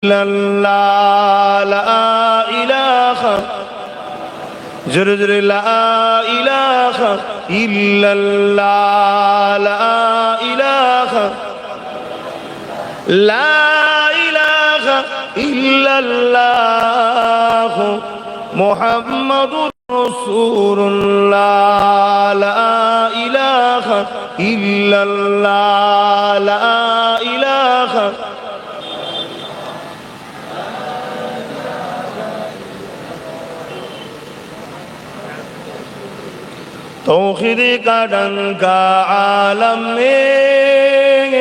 illallah, la ilaha, jure jure la ilaha illallah, la ilaha, la ilaha illallah, Muhammadur Rasulullah, la ilaha illallah, la ilaha. तौहीद का डंका आलम में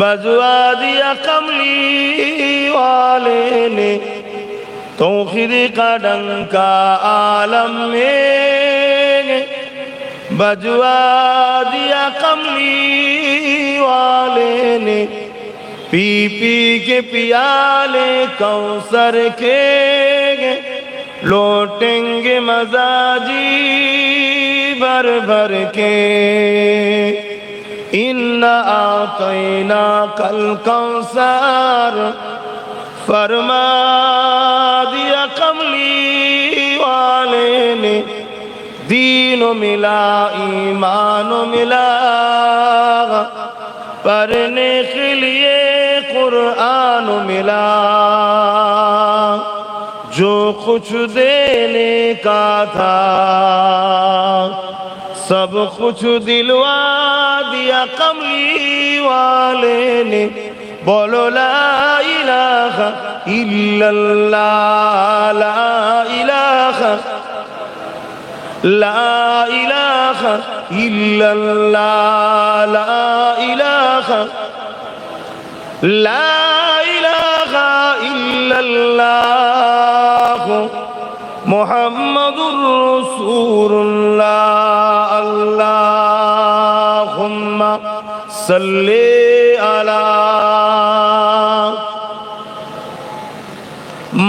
बजवा दिया कमली वाले ने, तौहीद का डंका आलम में बजवा दिया कमली वाले ने, पी पी के पियाले कौसर के लौटेंगे मजाजी भर भर के, इन्ना आतैना कल कौसर फरमा दिया कमली वाले ने, दीनो मिला ईमानो मिला पढ़ने के लिए कुरान मिला, जो कुछ देने का था सब कुछ दिलवा दिया कमली वाले ने, बोलो ला इलाहा इल्लल्लाह, ला इलाहा, ला इलाहा इल्लल्लाह, ला इलाहा, ला इलाहा इल्लल्लाह, मुहम्मदुर रसूलुल्लाह, अल्लाहुम्मा सल्ली अला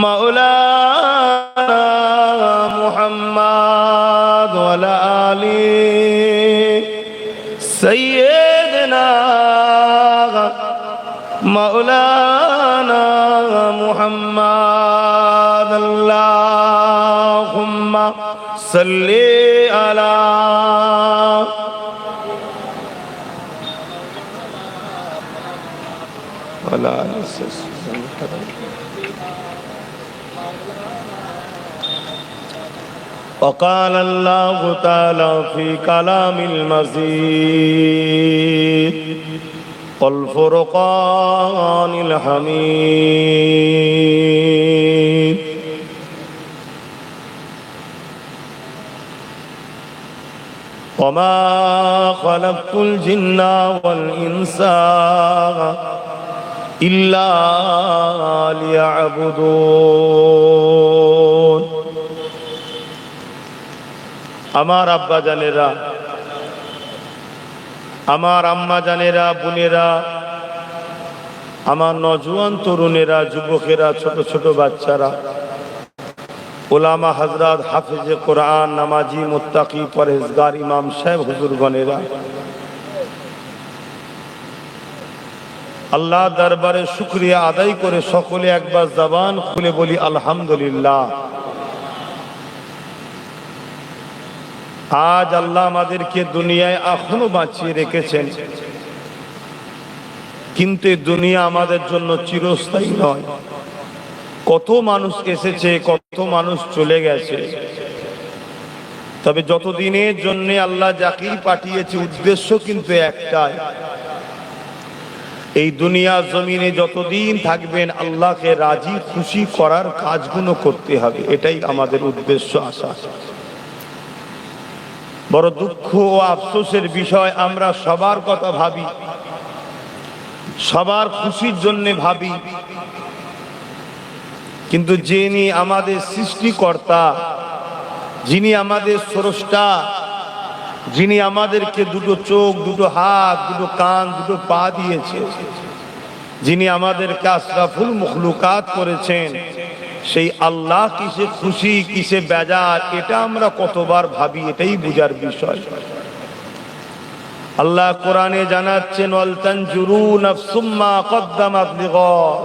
मौलाना मुहम्मद व अला आलि सय्यदना मौलाना मुहम्मद, अल्लाहुम्मा सल्ली अला वला وقال الله تعالى في كلام المزيد والفرقان الحميد، وما خلقت الجن والإنس إلا ليعبدون। আমার আব্বা জানেরা, আমার আম্মা জানেরা, বোনেরা, আমার নওজোয়ান তরুণেরা, যুবকেরা, ছোট ছোট বাচ্চারা, উলামা হযরত, হাফেজে কোরআন, নামাজি, মুত্তাকি, পরহেজগার ইমাম সাহেব, হুজুরগণেরা, আল্লাহ দরবারে শুকরিয়া আদায় করে সকলে একবার জবান খুলে বলি আলহামদুলিল্লাহ। আজ আল্লাহ আমাদেরকে দুনিয়ায় এখনো বাঁচিয়ে রেখেছেন, কিন্তু এই দুনিয়া আমাদের জন্য চিরস্থায়ী নয়। কত মানুষ এসেছে, কত মানুষ চলে গেছে, তবে যতদিনের জন্য আল্লাহ যাকেই পাঠিয়েছে উদ্দেশ্য কিন্তু একটাই, এই দুনিয়া জমিনে যতদিন থাকবেন আল্লাহকে রাজি খুশি করার কাজগুলো করতে হবে, এটাই আমাদের উদ্দেশ্য, আশা। বড় দুঃখ ও আফসোসের বিষয়, আমরা সবার কথা ভাবি, সবার খুশির জন্য ভাবি, কিন্তু যিনি আমাদের সৃষ্টিকর্তা, যিনি আমাদের স্রষ্টা, যিনি আমাদেরকে দুটো চোখ, দুটো হাত, দুটো কান, দুটো পা দিয়েছে, যিনি আমাদেরকে আশরাফুল মখলুকাত করেছেন, সেই আল্লাহ কিসে খুশি, কিসে বেজার, এটা আমরা কতবার ভাবি, এটাই বুঝার বিষয়। আল্লাহ কোরআনে জানাচ্ছেন, ওয়াল তানজুরু নাফসুম মা কদ্দামাত লিগাদ,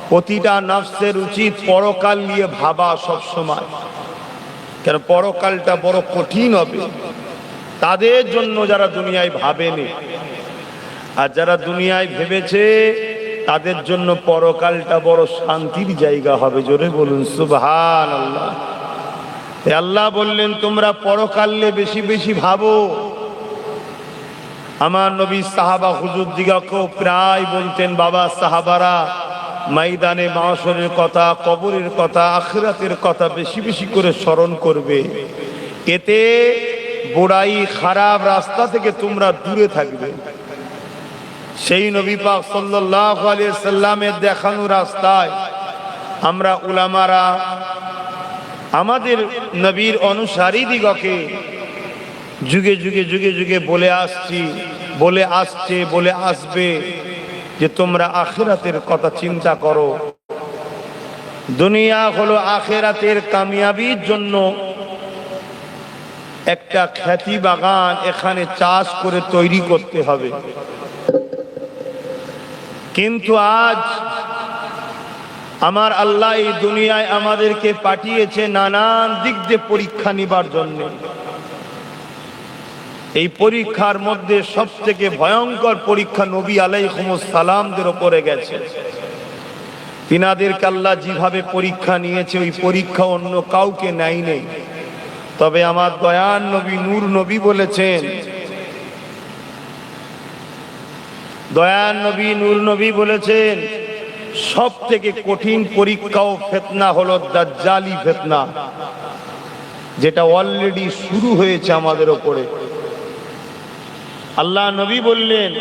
প্রতিটা নফসের উচিত পরকাল নিয়ে ভাবা সব সময়, কেন পরকালটা বড় কঠিন হবে তাদের জন্য যারা দুনিয়ায় ভাবেনি, আর যারা দুনিয়ায় ভেবেছে তাদের জন্য পরকালটা বড় শান্তির জায়গা হবে। জোরে বলুন সুবহানাল্লাহ। আল্লাহ বললেন তোমরা পরকাল নিয়ে বেশি বেশি ভাবো। আমার নবী সাহাবা হুজুর দিগাকেও প্রায় বলতেন, বাবা সাহাবারা ময়দানে মাহশরের কথা, কবরের কথা, আখিরাতের কথা বেশি বেশি করে স্মরণ করবে, এতে বুড়াই খারাপ রাস্তা থেকে তোমরা দূরে থাকবে। সেই নবী পাক সাল্লাল্লাহু আলাইহি সাল্লামের দেখানো রাস্তায় আমরা উলামারা আমাদের নবীর অনুসারী দিগকে যুগে যুগে যুগে যুগে বলে আসবে যে তোমরা আখিরাতের কথা চিন্তা করো। দুনিয়া হলো আখিরাতের কামিয়াবির জন্য একটা খ্যাতি বাগান, এখানে চাষ করে তৈরি করতে হবে। কিন্তু আজ আমার আল্লাহ এই দুনিয়ায় আমাদেরকে পাঠিয়েছে নানান দিক দিয়ে পরীক্ষা নিবার জন্য। এই পরীক্ষার মধ্যে সবথেকে ভয়ঙ্কর পরীক্ষা নবী আলাইহিস সালামদের উপরে গেছে। তিনাদেরকে আল্লাহ যেভাবে পরীক্ষা নিয়েছে ওই পরীক্ষা অন্য কাউকে নেয়নি। তবে আমার দয়ার নবী নূর নবী বলেছেন, দয়ার নবী নূর নবী বলেছেন সব থেকে কঠিন পরীক্ষা ও ফিতনা হলো দাজ্জালি ফিতনা, যেটা অলরেডি শুরু হয়েছে আমাদের উপরে। আল্লাহ নবী বললেন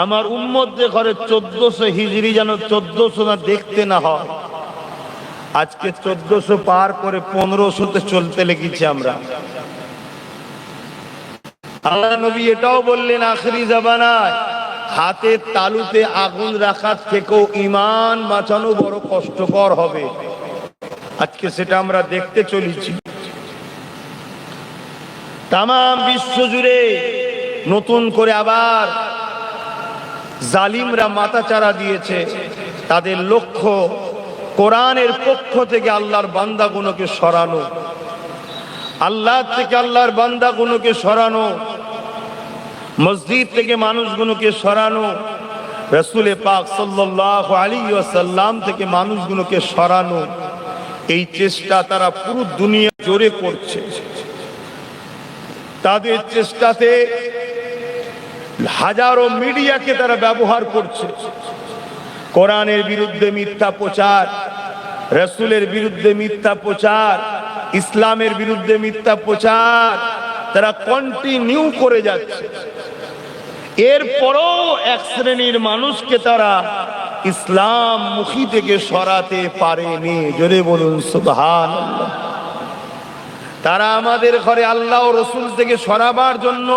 আমার উম্মতদের ঘরে 1400 হিজরি যেন 1400 না দেখতে না হয়। আজকে 1400 পার করে 1500-তে চলতে লেগেছি আমরা। আল্লাহ নবী এটাও বললেন আখেরি জামানায় হাতের তালুতে আগুন রাখার থেকেও ঈমান বাঁচানো বড় কষ্টকর হবে। আজকে সেটা আমরা দেখতে চলেছি। তাম বিশ্ব জুড়ে নতুন করে আবার জালিমরা মাথাচাড়া দিয়েছে। তাদের লক্ষ্য কোরআনের পক্ষ থেকে আল্লাহর বান্দাগুলোকে সরানো, আল্লাহ থেকে আল্লাহর বান্দাগুলোকে সরানো, মসজিদ থেকে মানুষগুলোকে সরানো, রাসূল পাক সাল্লাল্লাহু আলাইহি ওয়াসাল্লাম থেকে মানুষগুলোকে সরানো। এই চেষ্টা তারা পুরো দুনিয়া জুড়ে করছে। তাদের চেষ্টাতে হাজারো মিডিয়াকে তারা ব্যবহার করছে। কোরআনের বিরুদ্ধে মিথ্যা প্রচার, রাসূলের বিরুদ্ধে মিথ্যা প্রচার, ইসলামের বিরুদ্ধে মিথ্যা প্রচার তারা কন্টিনিউ করে যাচ্ছে। এরপরও এক শ্রেণীর মানুষকে তারা ইসলাম মুখী থেকে সরাতে পারেনি। জোরে বলুন সুবহানাল্লাহ। তারা আমাদের ঘরে আল্লাহ ও রসুল থেকে সরাবার জন্য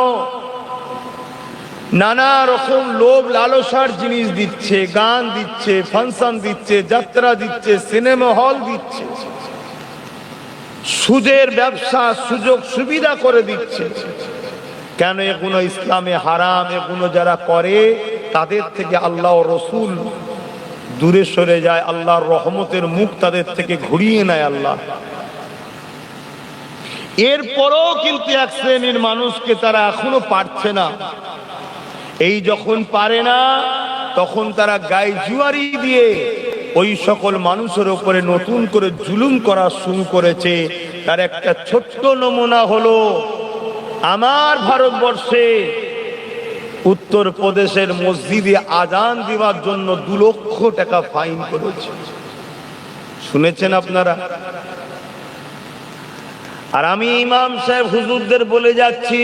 নানা রকম লোভ লালসার জিনিস দিচ্ছে, গান দিচ্ছে, ফাংশন দিচ্ছে, যাত্রা দিচ্ছে, সিনেমা হল দিচ্ছে, সুদের ব্যবসা সুযোগ সুবিধা করে দিচ্ছে। কেন? এগুলো ইসলামে হারাম। এগুলো যারা করে তাদের থেকে আল্লাহ ও রসুল দূরে সরে যায়, আল্লাহর রহমতের মুখ তাদের থেকে ঘুরিয়ে নেয় আল্লাহ। এরপরও কিন্তু এক শ্রেণীর মানুষকে তারা এখনো পারছে না। এই যখন পারে না তখন তারা গায়ে জুয়ারি দিয়ে ওই সকল মানুষের উপরে নতুন করে জুলুম করা শুরু করেছে। তার একটা ছোট্ট নমুনা হলো আমার ভারতবর্ষে উত্তর প্রদেশের মসজিদে আজান দেওয়ার জন্য 2 লক্ষ টাকা ফাইন করেছে। শুনেছেন আপনারা? আর আমি ইমাম সাহেব হুজুরদের বলে যাচ্ছি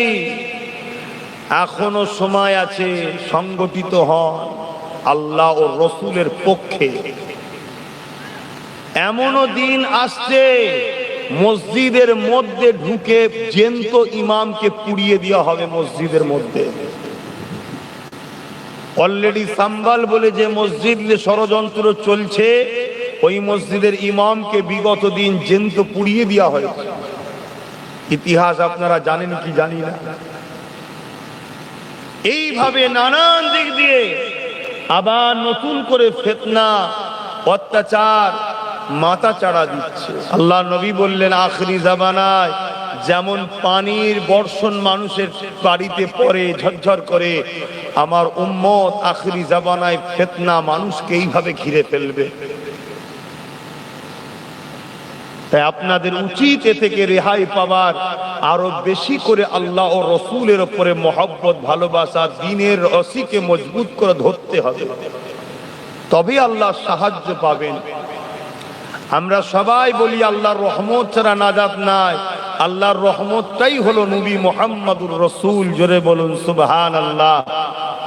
এখনো সময় আছে, সংগঠিত হন আল্লাহ ও রসুলের পক্ষে। এমনও দিন আসছে মসজিদের মধ্যে ঢুকে জ্যান্ত ইমামকে পুড়িয়ে দেওয়া হবে মসজিদের মধ্যে। অলরেডি সাম্বাল বলে যে মসজিদে ষড়যন্ত্র চলছে, ওই মসজিদের ইমামকে বিগত দিন জ্যান্ত পুড়িয়ে দেওয়া হয়েছে। ইতিহাস আপনারা জানেন কি জানি না। এইভাবে নানান দিক দিয়ে আবার নতুন করে ফিতনা অত্যাচার মাথা চাড়া দিচ্ছে। আল্লাহ নবী বললেন আখরি জামানায় যেমন পানির বর্ষণ মানুষের বাড়িতে পড়ে ঝরঝর করে, আমার উম্মত আখরি জামানায় ফিতনা মানুষকে এইভাবে ঘিরে ফেলবে। তাই আপনাদের উচিত এ থেকে রেহাই পাবার আরো বেশি করে আল্লাহ ও রসুলের উপরে মহব্বত, ভালোবাসা, দ্বীনের রশিকে মজবুত করে ধরতে হবে, তবে আল্লাহ সাহায্য পাবেন। আমরা সবাই বলি আল্লাহর রহমত ছাড়া নাজাত নাই। আল্লাহর রহমতটাই হলো নবী মুহাম্মদুর রাসূল। জোরে বলুন সুবহানাল্লাহ।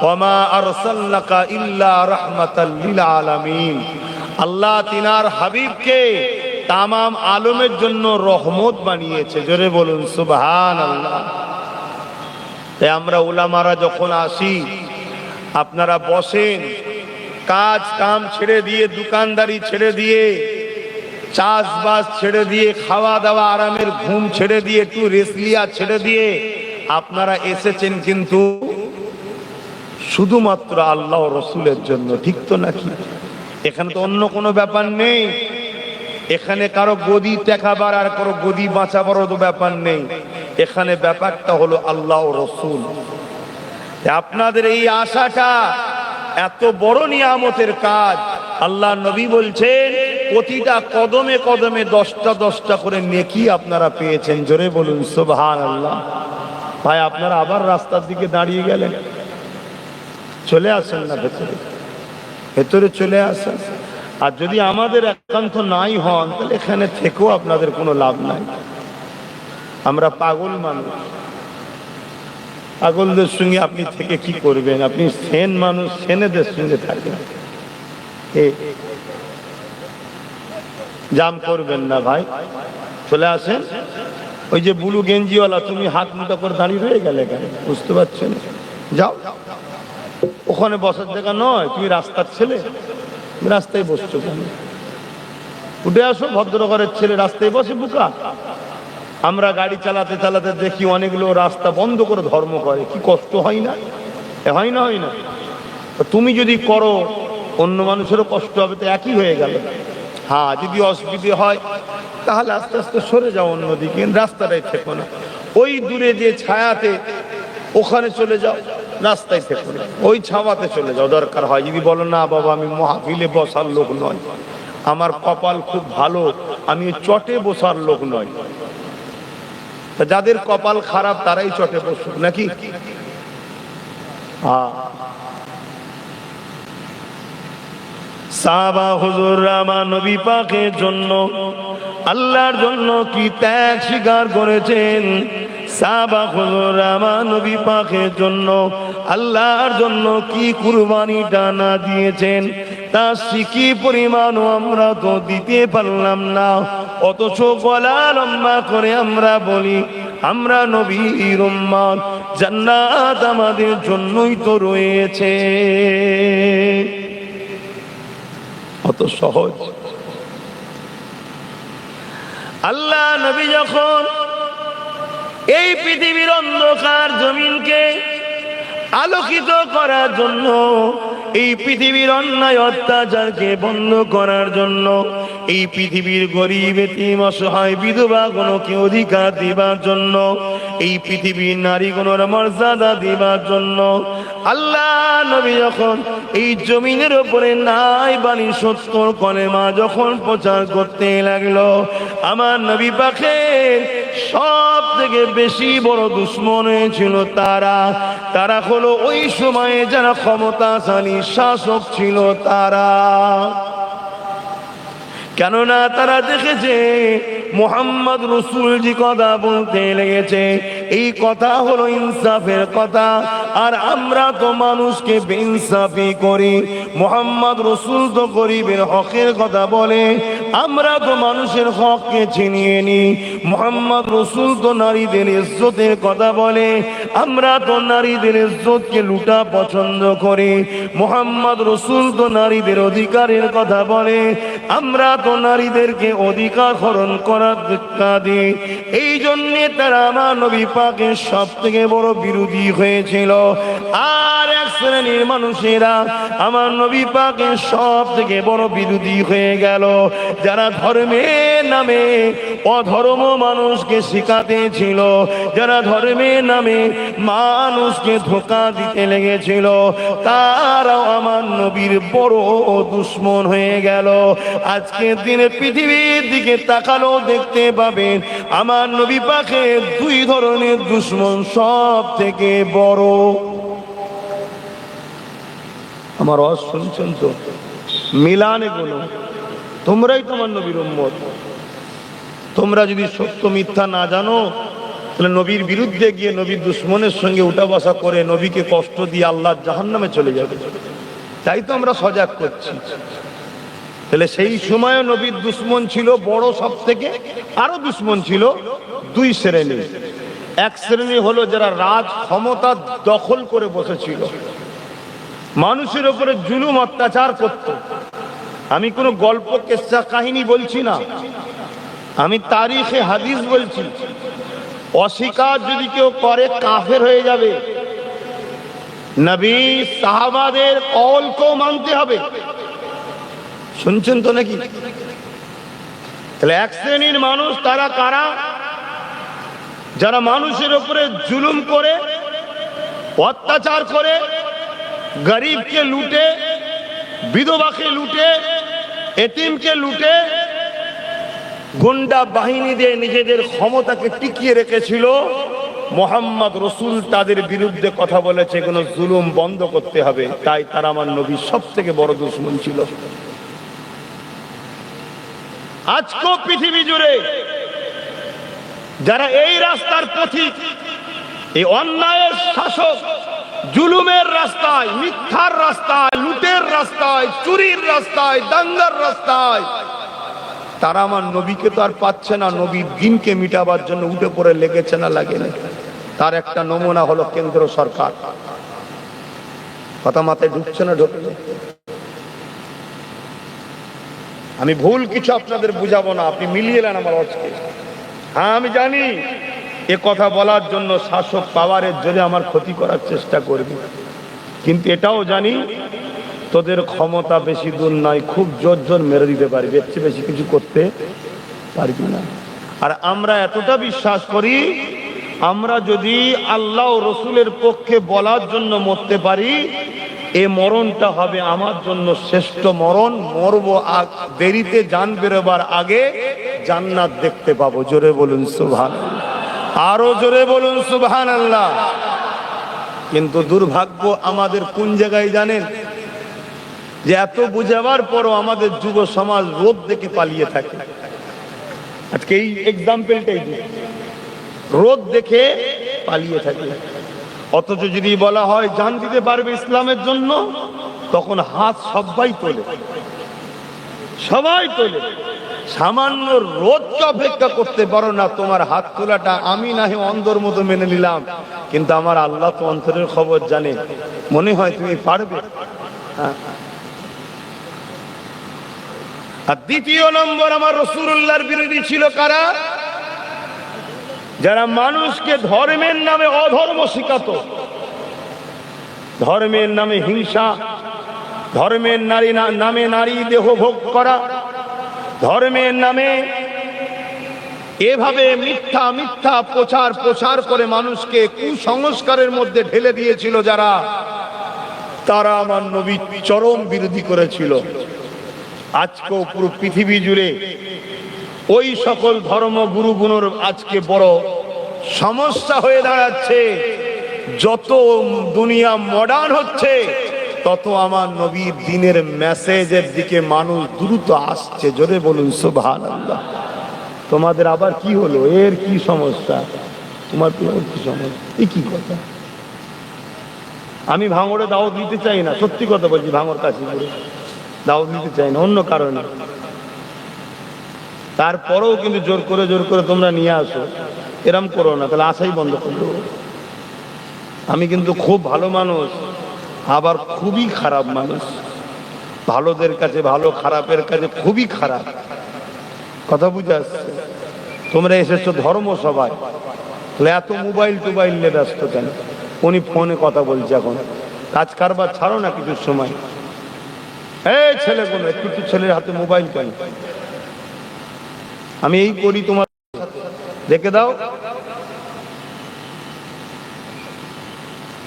ওয়া মা আরসালনাকা ইল্লা রাহমাতাল লিল আলামিন। আল্লাহ তিনার হাবিবকে তামাম আলমের জন্য রহমত বানিয়েছে। জোরে বলুন সুবহানাল্লাহ। তাই আমরা উলামারা যখন আসি, আপনারা বসেন, কাজ কাম ছেড়ে দিয়ে, দোকানদারি ছেড়ে দিয়ে, চাষবাস ছেড়ে দিয়ে, খাওয়া দাওয়া আরামের ঘুম ছেড়ে দিয়ে, একটু রেসলিয়া ছেড়ে দিয়ে আপনারা এসেছেন কিন্তু শুধুমাত্র আল্লাহ ও রসুলের জন্য, ঠিক তো নাকি? এখানে তো অন্য কোনো ব্যাপার নেই। এখানে কারো গদি টেকাবার আর কারো গদি বাঁচাবার তো ব্যাপার নেই। এখানে ব্যাপারটা হলো আল্লাহ ও রসুল। আপনাদের এই আশাটা এত বড় নিয়ামতের কাজ। আল্লাহ নবী বলছেন প্রতিটা কদমে কদমে 10টা 10টা করে নেকি আপনারা পেয়েছেন। জোরে বলুন সুবহানাল্লাহ। ভাই আপনারা আবার রাস্তার দিকে দাঁড়িয়ে গেলেন, চলে আসেন না ভেতরে, ভেতরে চলে আসেন। আর যদি আমাদের একান্ত নাই হন তাহলে এখানে থেকেও আপনাদের কোনো লাভ নাই। আমরা পাগল মানুষ, পাগলদের সঙ্গে আপনি থেকে কি করবেন? আপনি সেন মানুষ, সেনেদের সঙ্গে থাকবেন। জাম করবেন না ভাই, চলে আসেন। ওই যে বুলু গেঞ্জিওয়ালা, তুমি হাত মুঠো করে দাঁড়িয়ে রয়ে গেলে কেন? বুঝতে পারছেন? যাও, ওখানে বসার জায়গা নয়। তুমি রাস্তার ছেলে, রাস্তায় বসছো কেন? উঠে আসো। ভদ্রঘরের ছেলে রাস্তায় বসে বুকা? আমরা গাড়ি চালাতে চালাতে দেখি অনেকগুলো রাস্তা বন্ধ করে ধর্ম করে। কি কষ্ট হয় না? হয় না? হয় না? তুমি যদি করো অন্য মানুষেরও কষ্ট হবে, তো একই হয়ে গেল। হ্যাঁ, যদি অসুবিধে হয় তাহলে আস্তে আস্তে সরে যাও অন্যদিকে, রাস্তাটাই থেকো না। ওই দূরে যে ছায়াতে, ওখানে চলে যাও, রাস্তায় থেকো না, ওই ছাওয়াতে চলে যাও দরকার হয়। যদি বলো না বাবা আমি মাহফিলে বসার লোক নয়, আমার কপাল খুব ভালো, আমি চটে বসার লোক নয়, যাদের কপাল খারাপ তারাই চটে বসুক নাকি? সাহাবা হুজুররা আমার নবী পাকের জন্য, আল্লাহর জন্য কি ত্যাগ স্বীকার করেছেন। সাহাবা হুজুররা আমার নবী পাকের জন্য, আল্লাহর জন্য কি কুরবানিটা না দিয়েছেন, তা শিখি পরিমাণও আমরা তো দিতে পারলাম না। অথচ গলা লম্বা করে আমরা বলি আমরা নবীর উম্মত, জান্নাত আমাদের জন্যই তো রয়েছে। অত সহজ। আল্লাহ নবী যখন এই পৃথিবীর অন্ধকার জমিনকে আলোকিত করার জন্য, এই পৃথিবীর অন্যায় অত্যাচারকে বন্ধ করার জন্য, এই পৃথিবীর গরিব এতিম অসহায় বিধবা গণকে অধিকার দিবার জন্য, এই পৃথিবীর নারীগণের মর্যাদা দিবার জন্য আল্লাহ নবী যখন এই জমিনের উপরে নাই বাণী 70 কলেমা যখন প্রচার করতে লাগলো, আমার নবী পাকের সব থেকে বেশি বড় দুশ্মন ছিল তারা হলো ওই সময়ে যারা ক্ষমতাশালী শাসক ছিল তারা। কেননা তারা দেখেছে মুহাম্মদ রাসূল যে কথা বলতে লেগেছে, এই কথা হলো ইনসাফের কথা, আর আমরা তো মানুষকে বেইনসাফি করি। মুহাম্মদ রাসূল তো গরিবের হকের কথা বলে, আমরা তো মানুষের হককে ছিনিয়ে নিই। মুহাম্মদ রাসূল তো নারীদের ইজ্জতের কথা বলে, আমরা তো নারীদের ইজ্জতকে লুটা পছন্দ করি। মুহাম্মদ রাসূল তো নারীদের অধিকারের কথা বলে, আমরা তো নারীদেরকে অধিকার হরণ করার ধিক্কার দিই। এই জন্যে তারা আমার নবী পাকের সব থেকে বড় বিরোধী হয়েছিল। আর এক শ্রেণীর মানুষেরা আমার নবী পাকের সব থেকে বড় বিরোধী হয়ে গেল, যারা ধর্মের নামে অধর্ম মানুষকে শিখাতে ছিল, যারা ধর্মের নামে মানুষকে ধোঁকা দিতে লেগেছিল, তারাও আমার নবীর বড় দুশ্মন হয়ে গেল। আজকের দিনে পৃথিবীর দিকে তাকালেও দেখতে পাবেন আমার নবী পাকে দুই ধরনের দুশ্মন সব থেকে বড়। আমার ওয়াজ শুনছেন তো? মিলান এগুলো, তোমরাই তোমার নবীর উম্মত। তোমরা যদি সত্য মিথ্যা না জানো, তাহলে নবীর বিরুদ্ধে গিয়ে নবীর দুশ্মনের সঙ্গে উঠা বসা করে নবীকে কষ্ট দিয়ে আল্লাহ জাহান্নামে চলে যাবে। তাই তো আমরা সজাগ করছি। তাহলে সেই সময় নবীর দুশ্মন ছিল বড় সব থেকে, আরো দুশ্মন ছিল দুই শ্রেণী। এক শ্রেণী হলো যারা রাজ ক্ষমতা দখল করে বসেছিল, মানুষের উপরে জুলুম অত্যাচার করত। আমি কোনো গল্প কেসা কাহিনী বলছি না, আমি তারিখে হাদিস বলছি। অস্বীকার যদি কেউ করে কাফের হয়ে যাবে। নবী সাহাবাদের কওলকেও মানতে হবে। শুনছেন তো নাকি? তাহলে এক শ্রেণীর মানুষ তারা কারা? যারা মানুষের উপরে জুলুম করে, অত্যাচার করে, গরিবকে লুটে, বিধবাকে লুটে, এতিমকে লুটে, গুন্ডা বাহিনী দিয়ে নিজেদের ক্ষমতাকে টিকিয়ে রেখেছিল। মোহাম্মদ রসুল তাদের বিরুদ্ধে কথা বলেছে, কোনো জুলুম বন্ধ করতে হবে। তাই তারা আমার নবীর সব থেকে বড় দুশমন ছিল। আজকেও পৃথিবী জুড়ে যারা এই রাস্তার পথিক, এই অন্যায়ের শাসক, জুলুমের রাস্তায়, মিথ্যার রাস্তায়, লুটের রাস্তায়, চুরির রাস্তায়, দাঙ্গার রাস্তায়, তারা আমার নবীকে তো আর পাচ্ছে না। নবীর দিনকে মিটাবার জন্য উঠে পড়ে লেগেছে না লাগে না। তার একটা নমুনা হলো কেন্দ্র সরকার। কথা মাথায় ঢুকছে না? ঢুকছে। আমি ভুল কিছু আপনাদের বুঝাবো না, আপনি মিলিয়ে নেন আমার আজকে। হ্যাঁ, আমি জানি এ কথা বলার জন্য শাসক পাওয়ারের জন্য আমার ক্ষতি করার চেষ্টা করবে, কিন্তু এটাও জানি তোদের ক্ষমতা বেশি দূর নয়, খুব জোর জোর মেরে দিতে পারবি, এর চেয়ে বেশি কিছু করতে পারবি না। আর আমরা এতটা বিশ্বাস করি, আমরা যদি আল্লাহ ও রসুলের পক্ষে বলার জন্য মরতে পারি, এ মরণটা হবে আমার জন্য শ্রেষ্ঠ মরণ। মরবো দেরিতে, জান বেরোবার আগে জান্নাত দেখতে পাবো। জোরে বলুন সুবহানাল্লাহ, আরো জোরে বলুন সুবহানাল্লাহ। কিন্তু দুর্ভাগ্য আমাদের কোন জায়গায় জানেন? যে এত বুঝাবার পরও আমাদের যুব সমাজ রোদ দেখে পালিয়ে থাকে। আজকে এই এক্সাম্পলটাই দিই, রোদ দেখে পালিয়ে থাকে। অথচ যদি বলা হয় জান দিতে পারবে ইসলামের জন্য, তখন হাত সবাই তোলে, সবাই তোলে। সামান্য রোদকে অপেক্ষা করতে পারো না, তোমার হাত তোলাটা আমি নাহি অন্ধর মতো মেনে নিলাম, কিন্তু আমার আল্লাহ তো অন্তরের খবর জানে, মনে হয় তুমি পারবে। আর দ্বিতীয় নম্বর, আমার রাসূলুল্লাহর বিরোধী ছিল কারা? যারা মানুষকে ধর্মের নামে অধর্ম শিখাতো, ধর্মের নামে হিংসা, ধর্মের নামে নারী দেহ ভোগ করা, ধর্মের নামে এভাবে মিথ্যা মিথ্যা প্রচার করে মানুষকে কুসংস্কারের মধ্যে ঢেলে দিয়েছিল যারা, তারা আমার নবী চরম বিরোধী করেছিল। আজকেও পুরো পৃথিবী জুড়ে ওই সকল ধর্মগুরুগুলোর আজকে বড় সমস্যা হয়ে দাঁড়াচ্ছে। যত দুনিয়া মডার্ন হচ্ছে, তত আমার নবীর দিনের মেসেজের দিকে মানুষ দ্রুত আসছে। জোরে বলুন সুবহানাল্লাহ। তোমাদের আবার কি হলো? এর কি সমস্যা? তোমার কি সমস্যা? এই কি কথা? আমি ভাঙড়ে দাওয়াত দিতে চাই না, সত্যি কথা বলছি। ভাঙড় কাশীপুরে দাওয়াত দিতে চাই না অন্য কারণে, তারপরেও কিন্তু জোর করে তোমরা নিয়ে আসো। এরম করো না, তাহলে আশাই বন্ধ করলো। আমি কিন্তু খুব ভালো মানুষ, আবার খুবই খারাপ মানুষ। ভালোদের কাছে ভালো, খারাপের কাছে খুবই খারাপ। কথা বুঝে আসছে? তোমরা এসেছো ধর্ম সভায়, তাহলে এত মোবাইল টোবাইল নিয়ে ব্যস্ত কেন? উনি ফোনে কথা বলছে এখন। কাজ কারবার ছাড়ো না কিছুর সময়। এই ছেলেগুলো একটু একটু ছেলের হাতে মোবাইল পাই, আমি এই করি, তোমার দেখে দাও।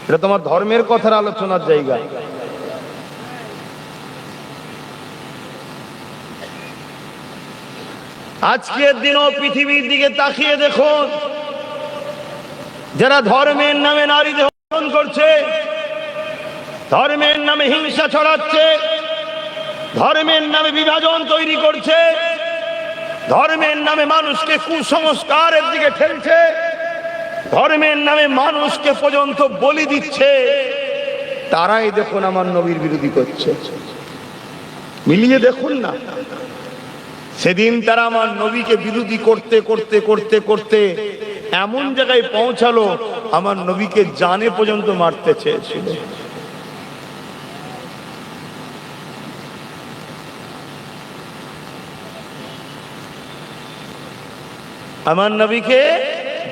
এটা তোমার ধর্মের কথার আলোচনার জায়গা। আজকের দিনও পৃথিবীর দিকে তাকিয়ে দেখুন, যারা ধর্মের নামে নারীদের হরণ করছে, ধর্মের নামে হিংসা ছড়াচ্ছে, ধর্মের নামে বিভাজন তৈরি করছে, ধর্মের নামে মানুষকে কুসংস্কারের দিকে ঠেলছে, ধর্মের নামে মানুষকে পর্যন্ত বলি দিচ্ছে, তারাই দেখুন আমার নবীর বিরোধী করছে। মিলিয়ে দেখুন না, সেদিন তারা আমার নবীকে বিরোধী করতে করতে করতে করতে এমন জায়গায় পৌঁছালো, আমার নবীকে জানে পর্যন্ত মারতে চেয়েছিল। আমার নবীকে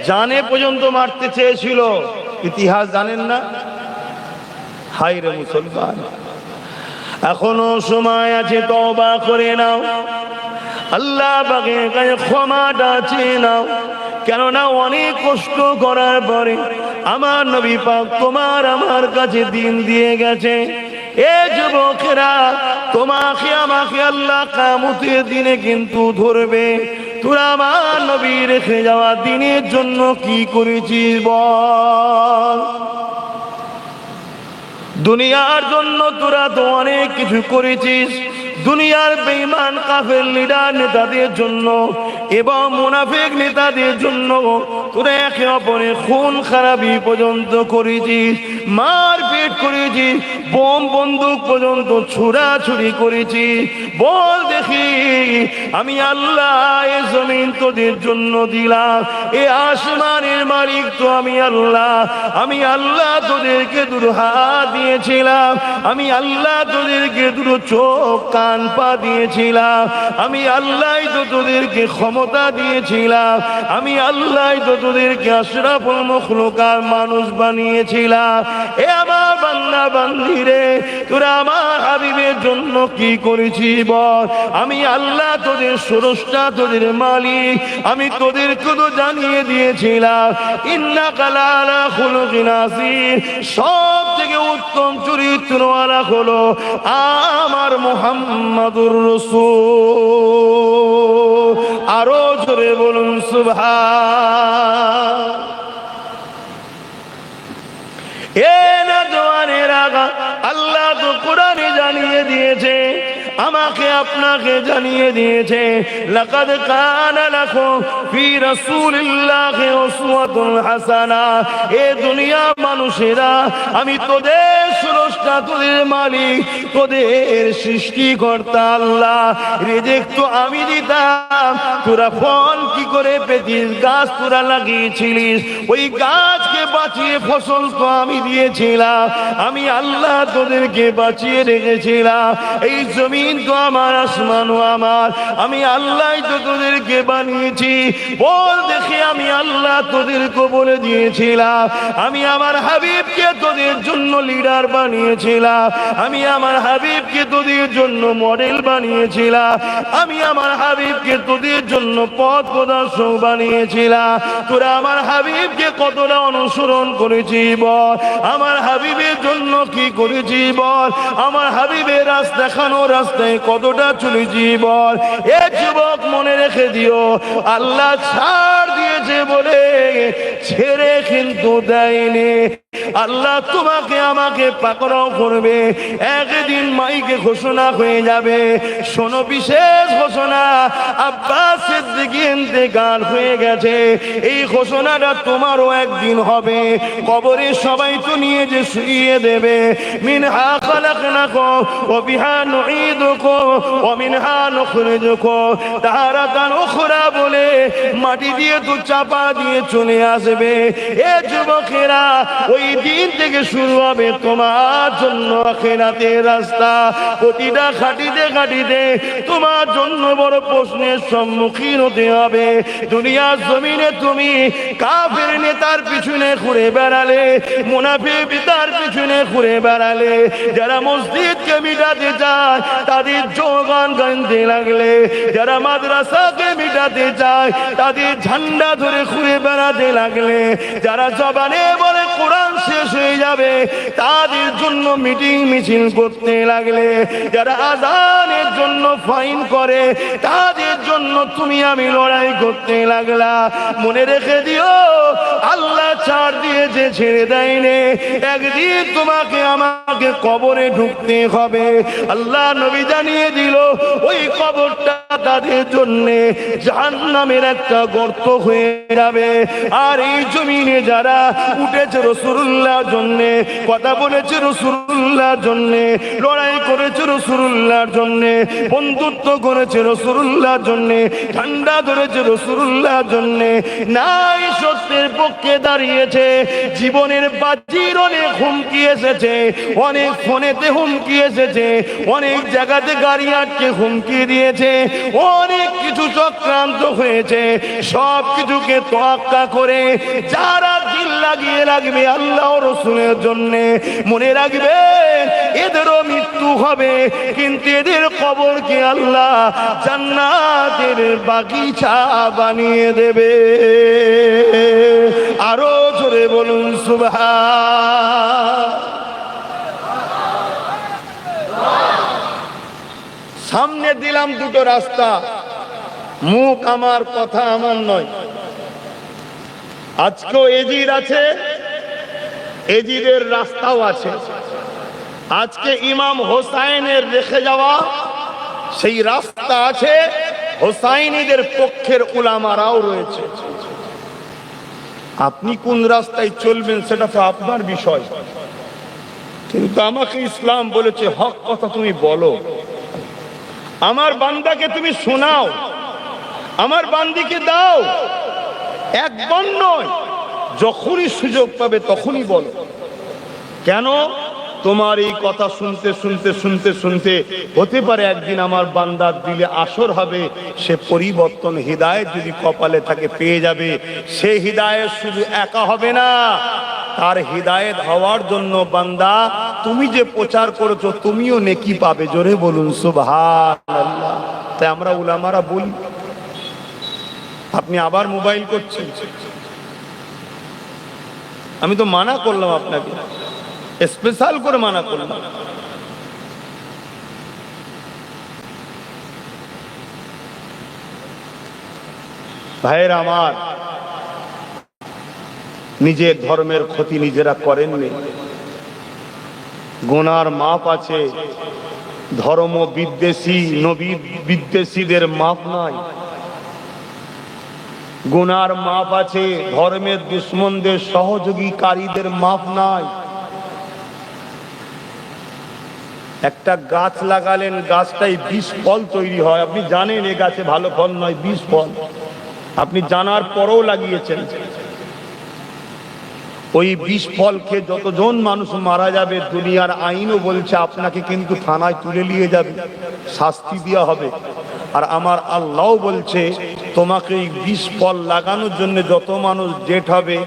জানে পর্যন্ত মারতে চেয়েছিল। ইতিহাস জানেন না? হায় রে মুসলমান, এখনো সময় আছে, তওবা করে নাও, আল্লাহ পাকের কাছে ক্ষমাটা চেয়ে নাও। কেননা অনেক কষ্ট করার পরে আমার নবী পাক তোমার আমার কাছে দিন দিয়ে গেছে। এ যুবকেরা, তোমাকে আমাকে আল্লাহ কিয়ামতের দিনে কিন্তু ধরবে। তোরা আমার নবী রেখে যাওয়া দিনের জন্য কি করেছিস বল? দুনিয়ার জন্য তোরা তো অনেক কিছু করেছিস, দুনিয়ার বেঈমান কাফের লিডার নেতাদের জন্য এবং মুনাফিক নেতাদের জন্য তোরা একে অপরের খুন খারাপি পর্যন্ত করেছিস, মারপিট করেছিস, বোম বন্দুক পর্যন্ত ছুড়াছুড়ি করেছিস। বল দেখি, আমি আল্লাহ এ জমিন তোদের জন্য দিলাম, এ আসমানের মালিক তো আমি আল্লাহ। আমি আল্লাহ তোদেরকে দুটো হাত দিয়েছিলাম, আমি আল্লাহ তোদেরকে দুটো চোখ কান পা দিয়েছিলাম, আমি আল্লাহ তো তোদেরকে ক্ষমতা দিয়েছিলাম, আমি আল্লাহ তো তোদেরকে আশরাফুল মাখলুকাত মানুষ বানিয়েছিলাম। এ আমার বান্দা বান্দিরে, তোরা আমার হাবিবের জন্য কি করেছিস বল? আমি আল্লাহ তোদের স্রষ্টা, তোদের মালিক, আমি তোদেরকে তো জানিয়ে দিয়েছিলাম ইন্নাকা লাআলা খুলুকিন আযীম, সব থেকে উত্তম চরিত্রওয়ালা হলো আমার মুহাম্মাদুর রাসূল। আরো জোরে বলুন সুবহান। এ নওজওয়ানের আগা, আল্লাহ তো কোরআনে জানিয়ে দিয়েছে, আমাকে আপনাকে জানিয়ে দিয়েছে, লাকাদ কানা লাকুম ফি রাসূলিল্লাহি উসওয়াতুন হাসানাহ। এ দুনিয়া মানুষেরা, আমি তোদের স্রষ্টা, তোদের মালিক, তোদের সৃষ্টিকর্তা আল্লাহ। রিজিক তো আমি দিতাম, তোরা ফল কি করে পেতিস? গাছ তোরা লাগিয়েছিলিস, ওই গাছকে বাঁচিয়ে ফসল তো আমি দিয়েছিলাম, আমি আল্লাহ তোদেরকে বাঁচিয়ে রেখেছিলাম। এই জমি তো আমার, আসমানও আমার, আমি আল্লাহ তো তোদেরকে বানিয়েছি। বল দেখি, আমি আল্লাহ তোদেরকে বলে দিয়েছিলাম, আমি আমার হাবিবকে তোদের জন্য লিডার বানিয়েছিলাম, আমি আমার হাবিবকে তোদের জন্য মডেল বানিয়েছিলাম, আমি আমার হাবিবকে তোদের জন্য পথ প্রদর্শক বানিয়েছিলাম। তোরা আমার হাবিবকে কতটা অনুসরণ করেছিস বল? আমার হাবিবের জন্য কি করেছিস বল? আমার হাবিবের রাস্তা দেখানো রাস্তায় কতটা চলেছি বল? এ যুবক, মনে রেখে দিও, আল্লাহ ছাড় দিয়েছে বলে ছেড়ে কিন্তু দেয়নি। আল্লাহ তোমাকে আমাকে পাকড়াও করবে, একদিন মাইকে ঘোষণা হয়ে যাবে, শোনো বিশেষ ঘোষণা, আব্বাস সিদ্দিকী ইন্তেকাল হয়ে গেছে। এই ঘোষণাটা তোমারও একদিন হবে। কবরে সবাই তো নিয়ে যে শুইয়ে দেবে, মিনহা খালাকনাকুম ওয়া বিহা নুঈদুকুম ওয়া মিনহা নুখরিজুকুম তারাতান উখরা বলে মাটি দিয়ে তো চাপা দিয়ে চলে আসবে। এ যুবকেরা, ওই দিন থেকে শুরু হবে তোমার জন্য আখিরাতের রাস্তা। প্রতিটা খাটিতে খাটিতে তোমার জন্য বড় প্রশ্নের সম্মুখীন হতে হবে। দুনিয়ার জমিনে তুমি কাফের নেতার পিছনে ঘুরে বেড়ালে, মুনাফিক পিতার পিছনে ঘুরে বেড়ালে, যারা মসজিদকে মিটাতে চায় তাদের জোগান গাইতে লাগলে, যারা মাদ্রাসাকে মিটাতে চায় তাদের ঝান্ডা ধরে ঘুরে বেড়াতে লাগলে, যারা জবানে বলে কোরআন শেষ হয়ে যাবে তাদের জন্য মিটিং মিছিল করতে লাগলে, যারা আযানের জন্য ফাইন করে তাদের জন্য তুমি আমি লড়াই করতে লাগলা। মনে রেখে দিও, আল্লাহ ছাড় দিয়েছে, ছেড়ে দেয়নি। একদিন তোমাকে আমাকে কবরে ঢুকতে হবে। আল্লাহ নবী জানিয়ে দিল, ওই কবরটা তাদের জন্য জাহান্নামের একটা গর্ত হয়ে যাবে। আর এই জমিনে যারা উঠেছে রাসূলুল্লাহর জন্য, কথা বলেছে রাসূলুল্লাহর জন্য, লড়াই করেছে রাসূলুল্লাহর জন্য, বন্ধুত্ব করেছে রাসূলুল্লাহর জন্য, ঠান্ডা ধরেছে রাসূলুল্লাহর জন্য, নাই সত্যের পক্ষে দাঁড়িয়েছে, জীবনের বাজির অনেক হুমকি এসেছে, অনেক ফোনেতে হুমকি এসেছে, অনেক জায়গাতে গাড়ি আটকে হুমকি দিয়েছে, অনেক কিছু চক্রান্ত হয়েছে। সব কিছুকে তোয়াক্কা করে যারা দিল লাগিয়ে রাখবে আল্লাহ ও রাসূলের জন্য, মনে রাখবে এদেরও মৃত্যু হবে, কিন্তু এদের কবরকে আল্লাহ জান্নাতের বাগিচা বানিয়ে দেবে। আরো জোরে বলুন সুবহান। সামনে দিলাম দুটো রাস্তা, মুখ আমার, কথা আমার নয়। আজকেও এজিদ আছে, এজিদের রাস্তাও আছে। আজকে ইমাম হোসাইনের রেখে যাওয়া সেই রাস্তা আছে, হোসাইনীদের পক্ষের উলামারাও রয়েছে। আপনি কোন রাস্তায় চলবেন সেটা তো আপনার বিষয়, কিন্তু আমাকে ইসলাম বলেছে হক কথা তুমি বলো, আমার বান্দাকে তুমি শোনাও, আমার বান্দিকে দাও। একবার নয়, যখনই সুযোগ পাবে তখনই বলো। কেন? তোমার এই কথা শুনতে শুনতে শুনতে শুনতে হতে পারে একদিন আমার বান্দার দিলে আসর হবে, সে পরিবর্তন হিদায়াত যদি কপালে থাকে পেয়ে যাবে। সে হিদায়াত শুধু একা হবে না, তার হিদায়াত হওয়ার জন্য বান্দা তুমি যে প্রচার করেছো তুমিও নেকি পাবে। জোরে বলুন সুবহানাল্লাহ। তাই আমরা উলামারা বলি, আপনি আবার মোবাইল করছেন, আমি তো মানা করলাম আপনাকে, স্পেশাল করে মানা করলাম। ভাইয়েরা আমার, নিজের ধর্মের ক্ষতি নিজেরা করেননি। গুনার মাপ আছে, ধর্ম বিদ্বেষী নবী বিদ্বেষীদের মাপ নাই। গুনার মাপ আছে, ধর্মের দুশ্মনদের সহযোগীকারীদের মাপ নাই। একটা গাছ লাগালেন, গাছটাই 20 ফল তৈরি হয়, আপনি জানেন এ গাছে ভালো ফল নয়, 20 ফল আপনি জানার পরেও লাগিয়েছেন। ওই 20 ফল খেয়ে যতজন মানুষ মারা যাবে, দুনিয়ার আইনও বলছে আপনাকে কিন্তু থানায় তুলে নিয়ে যাবে, শাস্তি দেওয়া হবে। আর আমার আল্লাহ বলছে তোমাকে এই 20 ফল লাগানোর জন্য যত মানুষ ডেট হবে,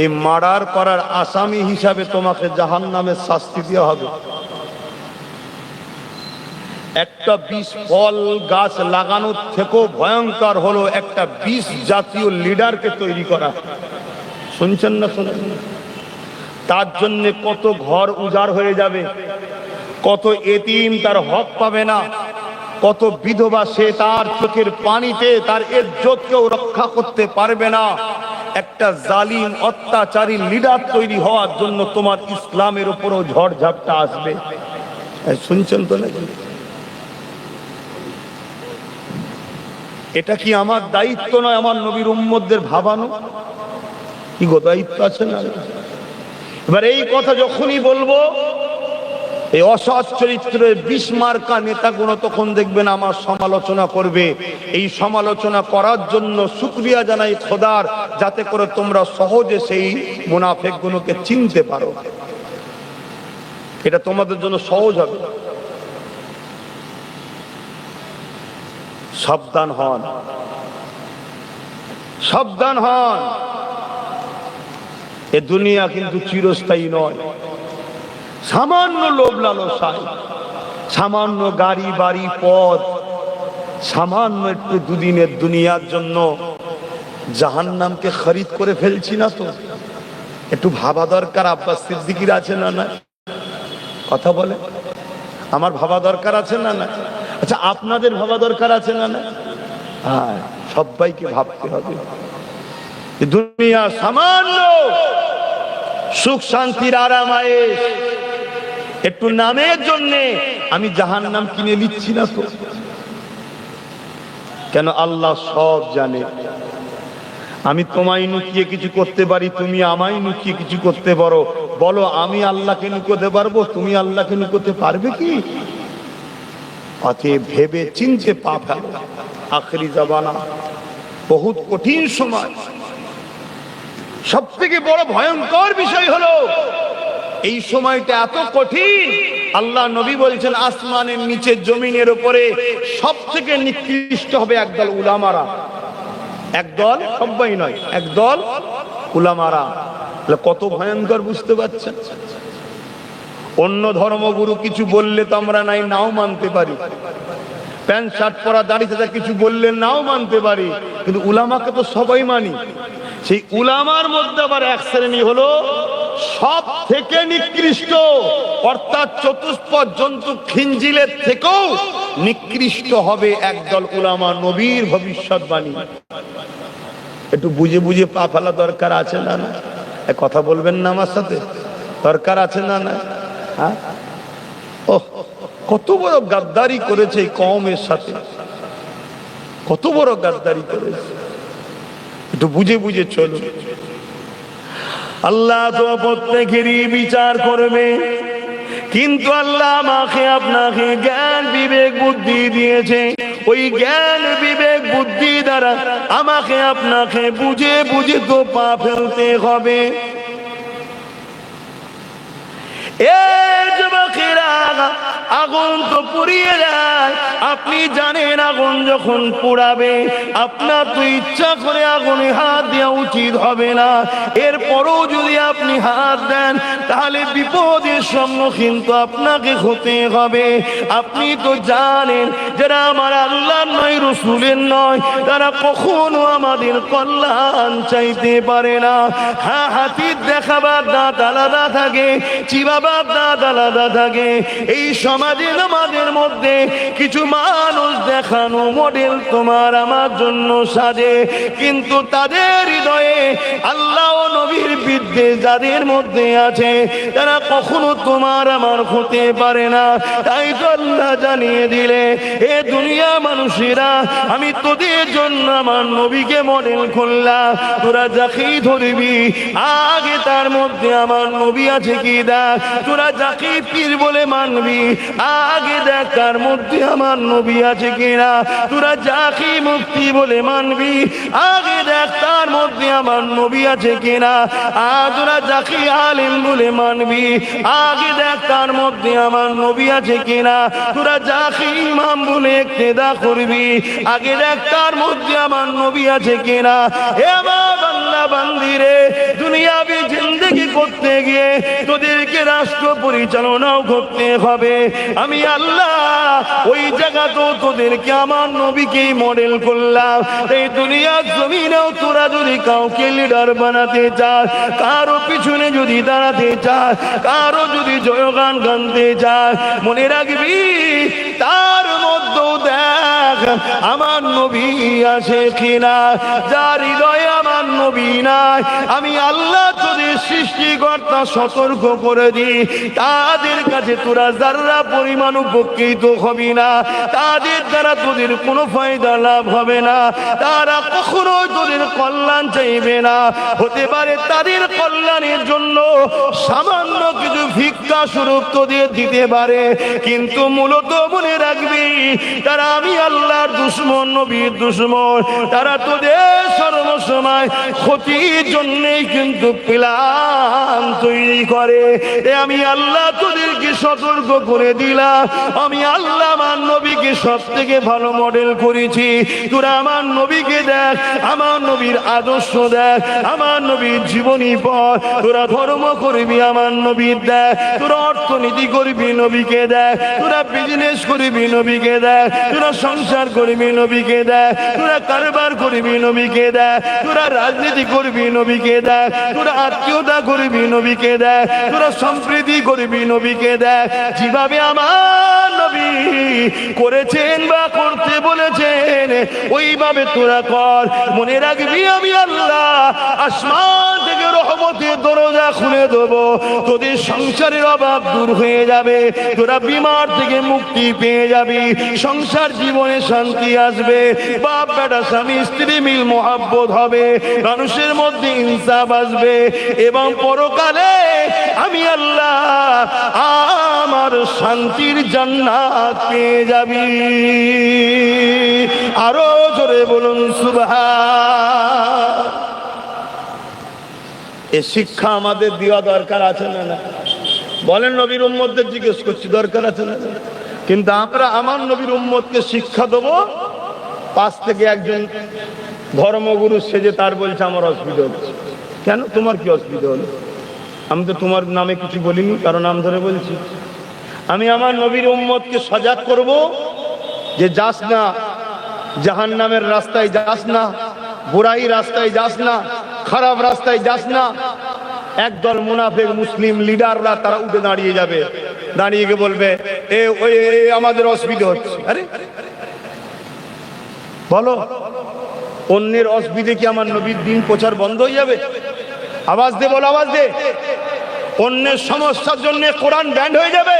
এই মার্ডার করার আসামি হিসাবে তোমাকে জাহান্নামের শাস্তি দেওয়া হবে। একটা 20 ফল গাছ লাগানোর থেকেও ভয়ঙ্কর হলো একটা 20 জাতীয় লিডারকে তৈরি করা। শুনছেন না? শুনছেন? তার জন্য কত ঘর উজাড় হয়ে যাবে, কত এতিম তার হক পাবে না, কত বিধবা সে তার চোখের পানিতে তার ইজ্জতকেও রক্ষা করতে পারবে না। একটা জালিম অত্যাচারী লিডার তৈরি হওয়ার জন্য তোমার ইসলামের উপরও ঝড় ঝাপটা আসবে। শুনছেন তো নাকি? এটা কি আমার দায়িত্ব নয় আমার নবীর উম্মতদের ভাবানো? কি গো, দায়িত্ব আছে না? এবার এই কথা যখনই বলবো, এই অসৎ চরিত্রের বিস্মার্কা নেতাগুলো তখন দেখবেন আমার সমালোচনা করবে। এই সমালোচনা করার জন্য শুকরিয়া জানাই খোদার, যাতে করে তোমরা সহজে সেই মুনাফিকগুলোকে চিনতে পারো। এটা তোমাদের জন্য সহজ হবে। সাবধান হন, সাবধান হন। এ দুনিয়া কিন্তু চিরস্থায়ী নয়। সামান্য লোভ লালসায়, সামান্য গাড়ি বাড়ি পদ, সামান্য একটু দুদিনের দুনিয়ার জন্য জাহান্নামকে খরিদ করে ফেলছি না তো? একটু ভাবা দরকার। আব্বাস সিদ্দিকীর আছে না না? কথা বলে। আমার ভাবা দরকার আছে না না? আচ্ছা, আপনাদের ভাবা দরকার আছে না না? হ্যাঁ, সবাইকে ভাবতে হবে। দুনিয়া সামান্য সুখ শান্তির আরাম আয়েশ, একটু নামের জন্যে আমি জাহান্নাম কিনে নিচ্ছি না তো? কেন? আল্লাহ সব জানে। আমি তোমায় লুকিয়ে কিছু করতে পারি, তুমি আমায় লুকিয়ে কিছু করতে পারো। বলো, আমি আল্লাহকে লুকোতে পারবো? তুমি আল্লাহকে লুকোতে পারবে কি? অতএব ভেবে চিনতে পা ফেলো। আখেরি জামানা বহুত কঠিন সময়। সব থেকে বড় ভয়ঙ্কর বিষয় হলো এই সময়টা এত কঠিন। আল্লাহ নবী বলছেন, আসমানের নিচে জমিনের উপরে সব থেকে নিকৃষ্ট হবে একদল উলামারা। একদল, সবাই নয়, একদল উলামারা। কত ভয়ঙ্কর বুঝতে পারছেন? অন্য ধর্মগুরু কিছু বললে তো আমরা নাও মানতে পারি, প্যান্ট শার্ট পরা দাঁড়িয়ে থাকা কিছু বললে নাও মানতে পারি, কিন্তু উলামাকে তো সবাই মানি। সেই উলামার মধ্যে আবার এক শ্রেণী হলো সব থেকে নিকৃষ্ট, অর্থাৎ চতুষ্পদ জন্তু খিঞ্জিলের থেকেও নিকৃষ্ট হবে একদল উলামা। নবীর ভবিষ্যৎবাণী। একটু বুঝে বুঝে পা ফেলা দরকার আছে না না? কথা বলবেন না আমার সাথে? দরকার আছে না না? হ্যাঁ, ও কত বড় গাদ্দারি করেছে এই কওমের সাথে, কত বড় গাদ্দারি করেছে। একটু বুঝে বুঝে চলো। আল্লাহ তো প্রত্যেকেরই বিচার করবে, কিন্তু আল্লাহ আমাকে আপনাকে জ্ঞান বিবেক বুদ্ধি দিয়েছে। ওই জ্ঞান বিবেক বুদ্ধি দ্বারা আমাকে আপনাকে বুঝে বুঝে তো পা ফেলতে হবে। আগুন তো পুড়িয়ে যায়। আপনি জানেন আগুন যখন পুড়াবে আপনার তো ইচ্ছা করে আগুনে হাত দেওয়া উচিত হবে না। এরপরও যদি আপনি হাত দেন তাহলে বিপদের সম্মুখীন তো আপনাকে হতে হবে। আপনি তো জানেন যারা আমার আল্লাহর নয়, রসুলের নয়, তারা কখনো আমাদের কল্যাণ চাইতে পারে না। হ্যাঁ, হাতির দেখাবার দাঁত আলাদা থাকে, চিবাবার দাঁত আলাদা থাকে। এই সমাজে আমাদের মধ্যে কিছু মানুষ দেখানো মডেল তোমার আমার জন্য সাজে, কিন্তু তাদের হৃদয়ে আল্লাহ ও নবীর বিদ্বেষ যাদের মধ্যে আছে তারা কখনো তোমার আমার হতে পারে না। তাই তো আল্লাহ জানিয়ে দিলে, এ দুনিয়া মানুষেরা, আমি তোদের জন্য আমার নবীকে মডেল করলাম। তোরা যাকেই ধরবি আগে তার মধ্যে আমার নবী আছে কি দেখ। তোরা যাকে পীর বলে মানবি আগে দেখ তার মধ্যে আমার নবী আছে কিনা। তোরা যাকে মুফতি বলে মানবি আগে দেখ তার মধ্যে আমার নবী আছে কিনা। তোরা যাকে আলেম বলে মানবি আগে দেখ তার মধ্যে আমার নবী আছে কিনা। তোরা যাকে ইমাম বলে ইক্তেদা করবি আগে দেখ তার মধ্যে আমার নবী আছে কিনা। হে আমার বান্দা বান্দিরে, দুনিয়াবি জিন্দেগি করতে গিয়ে তোদেরকে রাষ্ট্র পরিচালনাও করতে হবে। আমি আল্লাহ ওই জায়গা তো তোদেরকে আমার নবীকেই মডেল করলাম। এই দুনিয়ার জমিনেও তোরা যদি কাউকে লিডার বানাতে চাস, কারো পিছনে যদি দাঁড়াতে চাস, কারো যদি জয়গান গানতে চাস, মনে রাখবি তার মধ্যেও দেখ আমার নবী আছে কিনা, যার হৃদয়ে আমার নবী নাই, আমি আল্লাহ তোদের সৃষ্টিকর্তা সতর্ক করে দিই, তাদের কাছে তোরা যারা পরিমাণ উপকৃত হবি না, তাদের দ্বারা তোদের কোনো ফায়দা লাভ হবে না, তারা কখনো তোদের কল্যাণ চাইবে না। হতে পারে তাদের কল্যাণের জন্য সামান্য কিছু ভিক্ষা স্বরূপ তোদের দিতে পারে, কিন্তু মূলত মনে রাখবি তারা আমি আল্লাহর দুশমন, নবীর দুশমন। তারা তোদের সর্বসময় ক্ষতির জন্যই কিন্তু প্ল্যান তৈরি করে। আমি আল্লাহ তোদেরকে সতর্ক করে দিলাম, আমি আল্লাহ আমার নবীকে সব থেকে ভালো মডেল করেছি। তোরা আমার নবীকে দেখ, আমার নবীর আদর্শ দেখ, আমার নবীর জীবনী পড়। তোরা ধর্ম করবি আমার নবীর দেখ, তোরা অর্থনীতি করবি নবীকে দেখ, তোরা বিজনেস করবি নবীকে দেখ, তোরা সংসার করবি নবীকে দেখ, তোরা কারবার করবি নবীকে দেখ, তোরা রাজনীতি করবি নবীকে দেখ, তোরা আত্মীয়তা করবি নবীকে দেখ, তোরা সম্প্রীতি করবি নবীকে দেখ। যেভাবে আমার নবী করেছেন বা করতে বলেছেন ওইভাবে তোরা কর। মনে রাখবি আমি আল্লাহ আসমান থেকে রহমতের দরজা খুলে দেবো, তোদের সংসারের অভাব দূর হয়ে যাবে, তোরা বিমার থেকে মুক্তি পেয়ে যাবি, সংসার জীবনে শান্তি আসবে, বাপ বেটা স্বামী স্ত্রী মিল মোহাব্বত হবে, মানুষের মধ্যে ইনসাফ আসবে, এবং পরকালে আমি আল্লাহ আমার শান্তির জান্নাত পেয়ে যাবি। আরো জোরে বলুন সুবহান। এ শিক্ষা আমাদের দেওয়া দরকার আছে না? না বলেন? নবীর উম্মতদের জিজ্ঞেস করছি, দরকার আছে না? কিন্তু আমরা আমার নবীর উম্মতকে শিক্ষা দেবো, পাশ থেকে একজন ধর্মগুরু সেজে তার বলছে আমার অসুবিধা হচ্ছে। কেন, তোমার কি অসুবিধা হলো? আমি তো তোমার নামে কিছু বলিনি, কারণ নাম ধরে বলছি। আমি আমার নবীর উম্মতকে সজাগ করব যে যাস না জাহান্নামের রাস্তায়, যাস না বুরাই রাস্তায়, যাস না খারাপ রাস্তায়, যাস না। একদল মুনাফিক মুসলিম লিডাররা তারা উঠে দাঁড়িয়ে যাবে, দাঁড়িয়ে গিয়ে বলবে এ ওই আমাদের অসুবিধা হচ্ছে। আরে বলো, অন্যের অসুবিধে কি আমার নবীর দিন প্রচার বন্ধ হয়ে যাবে? আওয়াজ দে, বলো আওয়াজ দে। অন্যের সমস্যার জন্য কোরআন ব্যান্ড হয়ে যাবে,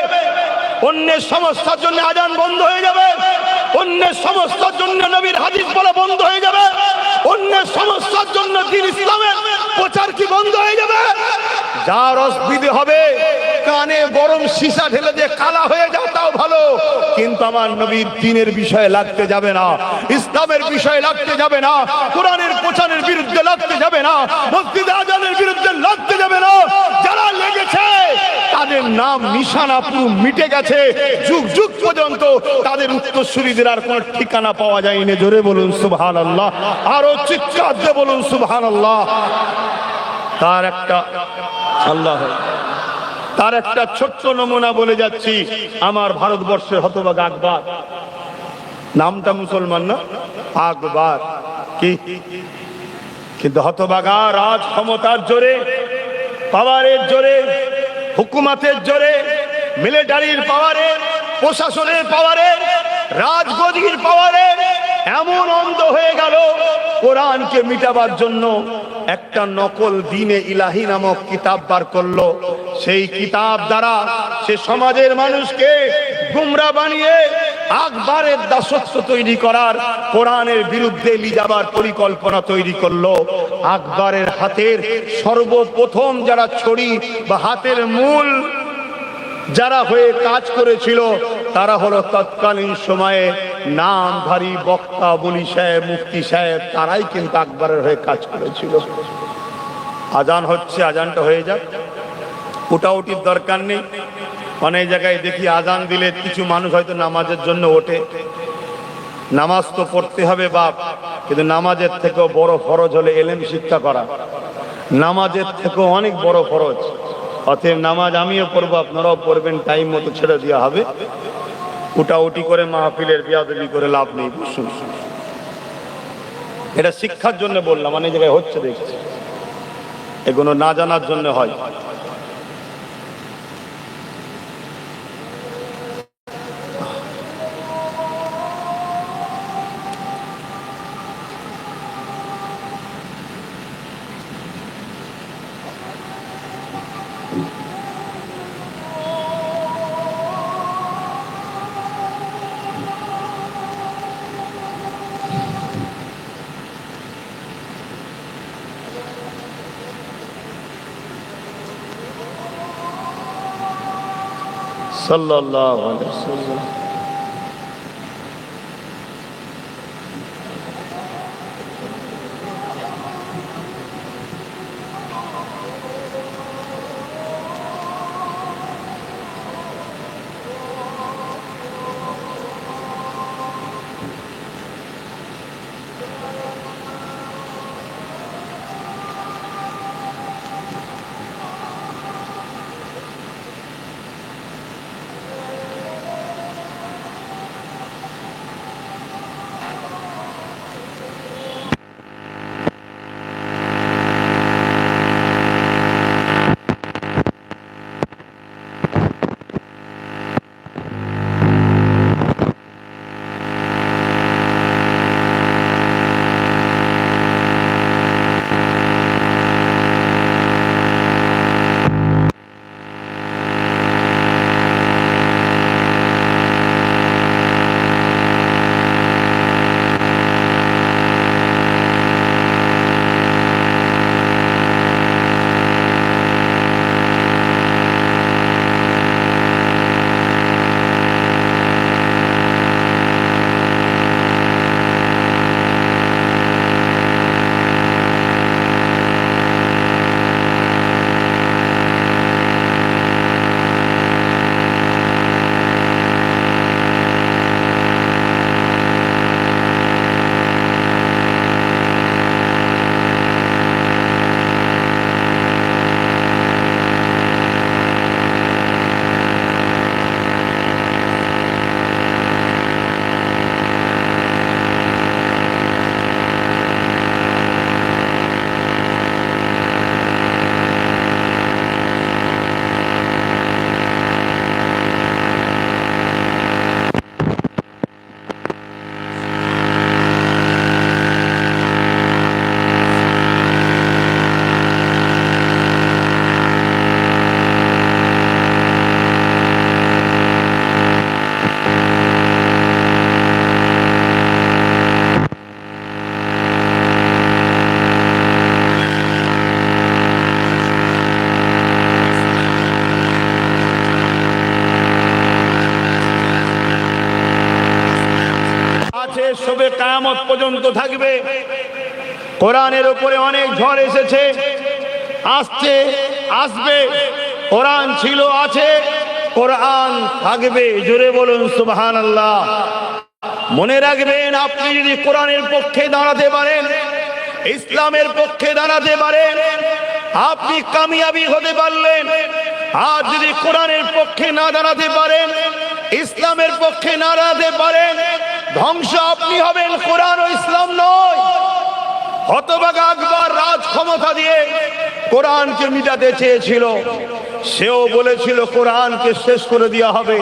অন্যের সমস্যার জন্য আজান বন্ধ হয়ে যাবে, অন্যের সমস্যার জন্য নবীর হাদিস বলা বন্ধ হয়ে যাবে, অন্যের সমস্যার জন্য দ্বীন ইসলামের প্রচার কি বন্ধ হয়ে যাবে? যার অসুবিধে হবে কানে গরম সীসা ঢেলে দিয়ে কালা হয়ে যাও তাও ভালো, কিন্তু আমার নবীর দ্বীনের বিষয়ে লাগতে যাবে না, ইসলামের বিষয়ে লাগতে যাবে না, কোরআনের প্রচারের বিরুদ্ধে লাগতে যাবে না, মসজিদে আজানের বিরুদ্ধে লাগতে যাবে না। যারা লেগেছে তাদের নাম নিশানা পুরো মিটে গেছে, যুগ যুগ পর্যন্ত তাদের উত্তরসূরিদের আর কোনো ঠিকানা পাওয়া যায়নি। জোরে বলুন সুবহানাল্লাহ, আরো চিৎকার দিয়ে বলুন সুবহানাল্লাহ। তার একটা আল্লাহ, তার একটা ছোট্ট নমুনা বলে যাচ্ছি। আমার ভারতবর্ষের হতভাগা আকবর, নামটা মুসলমান না, আকবর কি, কিন্তু হতভাগা রাজ ক্ষমতার জোরে, পাওয়ারের জোরে, হুকুমতের জোরে, মিলিটারির পাওয়ারে, প্রশাসনের পাওয়ারে, রাজগদির পাওয়ারে এমন অন্ধ হয়ে গেল, কোরআনকে মিটাবার জন্য একটা নকল দ্বীনে ইলাহি নামক কিতাব বার করলো। সেই কিতাব দ্বারা সে সমাজের মানুষকে গুমরা বানিয়ে আকবরের দাসত্ব তৈরি করার, কোরআনের বিরুদ্ধে নিয়ে যাবার পরিকল্পনা তৈরি করলো। আকবরের হাতের সর্বপ্রথম যারা ছড়ি বা হাতের মূল যারা হয়ে কাজ করেছিল তারা হলো তৎকালীন সময়ে নামধারী বক্তা, বলি সাহেব, মুফতি সাহেব, তারাই কিন্তু আকবরের হয়ে কাজ করেছিল। আজান হচ্ছে, আজানটা হয়ে যাক, ওটাউটির দরকার নেই। অনেক জায়গায় দেখি আজান দিলে কিছু মানুষ হয়তো নামাজের জন্য ওঠে। নামাজ তো পড়তে হবে বাপ, কিন্তু নামাজের থেকেও বড় ফরজ হলে এলেম শিক্ষা করা, নামাজের থেকেও অনেক বড় ফরজ। অতএব নামাজ আমিও পড়বো, আপনারাও পড়বেন, টাইম মতো ছেড়ে দেওয়া হবে। উটাউটি করে মাহফিলের বিয়াদবি করে লাভ নেই। শুনুন, এটা শিক্ষার জন্য বললাম, অনেক জায়গায় হচ্ছে দেখছি, এগুলো না জানার জন্য হয়। সাল্লাল্লাহু আলাইহি ওয়াসাল্লাম। শবে কিয়ামত পর্যন্ত থাকবে। কোরআনের উপরে অনেক ঝড় এসেছে, আসছে, আসবে। কোরআন ছিল, আছে, কোরআন থাকবে। জোরে বলুন সুবহানাল্লাহ। মনে রাখবেন, আপনি যদি কোরআনের পক্ষে দাঁড়াতে পারেন, ইসলামের পক্ষে দাঁড়াতে পারেন, আপনি কামিয়াবি হতে পারলেন। আর যদি কোরআনের পক্ষে না দাঁড়াতে পারেন, ইসলামের পক্ষে না দাঁড়াতে পারেন, ধ্বংস আপনি হবেন, কোরআন ও ইসলাম নয়। হতভাগা আকবর রাজ ক্ষমতা দিয়ে কোরআনকে মিটাতে চেয়েছিল। সেও বলেছিল কোরআনকে শেষ করে দেওয়া হবে,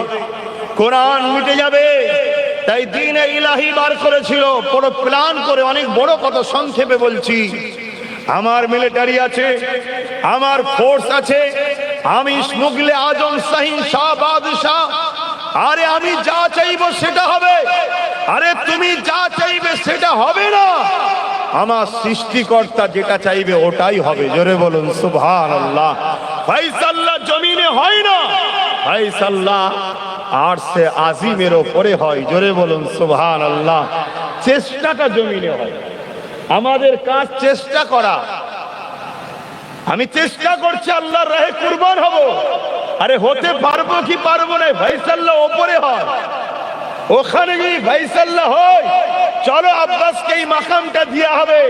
কোরআন মিটে যাবে। তাই দ্বীন-এ ইলাহী বার করেছিল, বড় প্ল্যান করে। অনেক বড় কথা সংক্ষেপে বলছি। আমার মিলিটারি আছে, আমার ফোর্স আছে, আমি মুগলে আজম শাহীন শাহ বাদশাহ। আরে আমি যা চাইবো সেটা হবে। আরে তুমি যা চাইবে সেটা হবে না, আমার সৃষ্টিকর্তা যেটা চাইবে ওটাই হবে। জোরে বলুন সুবহানাল্লাহ। ফায়সালা জমিনে হয় না, ফায়সালা আরশে আজিমের উপরে হয়। জোরে বলুন সুবহানাল্লাহ। চেষ্টাটা জমিনে হয়। আমাদের কাজ চেষ্টা করা। আমি চেষ্টা করছি আল্লাহর রাহে কুরবান হব। আরে হতে পারবো কি পারবো না, ফায়সালা উপরে হয়। ওখানে যদি ফায়সালা হয়, চলো আব্বাসকে এই মাকামটা দেওয়া হবে,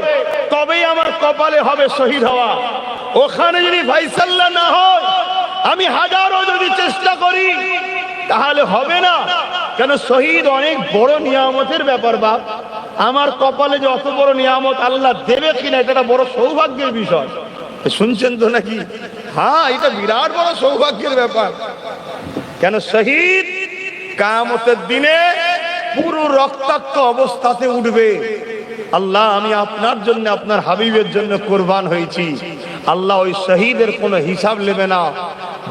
তবেই আমার কপালে হবে শহীদ হওয়া। ওখানে যদি ফায়সালা না হয়, আমি হাজারো যদি চেষ্টা করি, তাহলে হবে না। কেন, শহীদ অনেক বড় নিয়ামতের ব্যাপার বাপ। আমার কপালে যে অত বড় নিয়ামত আল্লাহ দেবে কিনা, এটা বড় সৌভাগ্যের বিষয়। শুনছেন তো নাকি? হ্যাঁ, এটা বিরাট বড় সৌভাগ্যের ব্যাপার। কেন, শহীদ কিয়ামতের দিনে পুরো রক্তাক্ত অবস্থাতে উঠবে। আল্লাহ, আমি আপনার জন্য, আপনার হাবিবের জন্য কোরবান হয়েছি। আল্লাহ ওই শহীদের কোনো হিসাব নেবে না,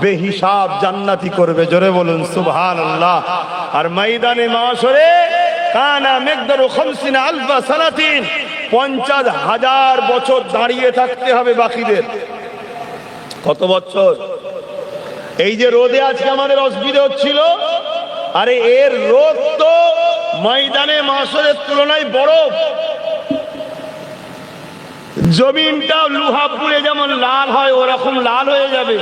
বেহিসাব জান্নাতি করবে। জোরে বলুন সুবহানাল্লাহ। আর ময়দানে মাশরে কানা মিকদারু 50 আলফা সানাতিন, 50,000 বছর দাঁড়িয়ে থাকতে হবে বাকিদের। কত বছর? এই যে রোদে আজকে আমাদের অসুবিধা হচ্ছিল, আরে এর রোদ তো ময়দানে মাসরের তুলনায় বরফ। জমিনটা লোহা পুড়ে যেমন লাল হয় ওরকম লাল হয়ে যাবে।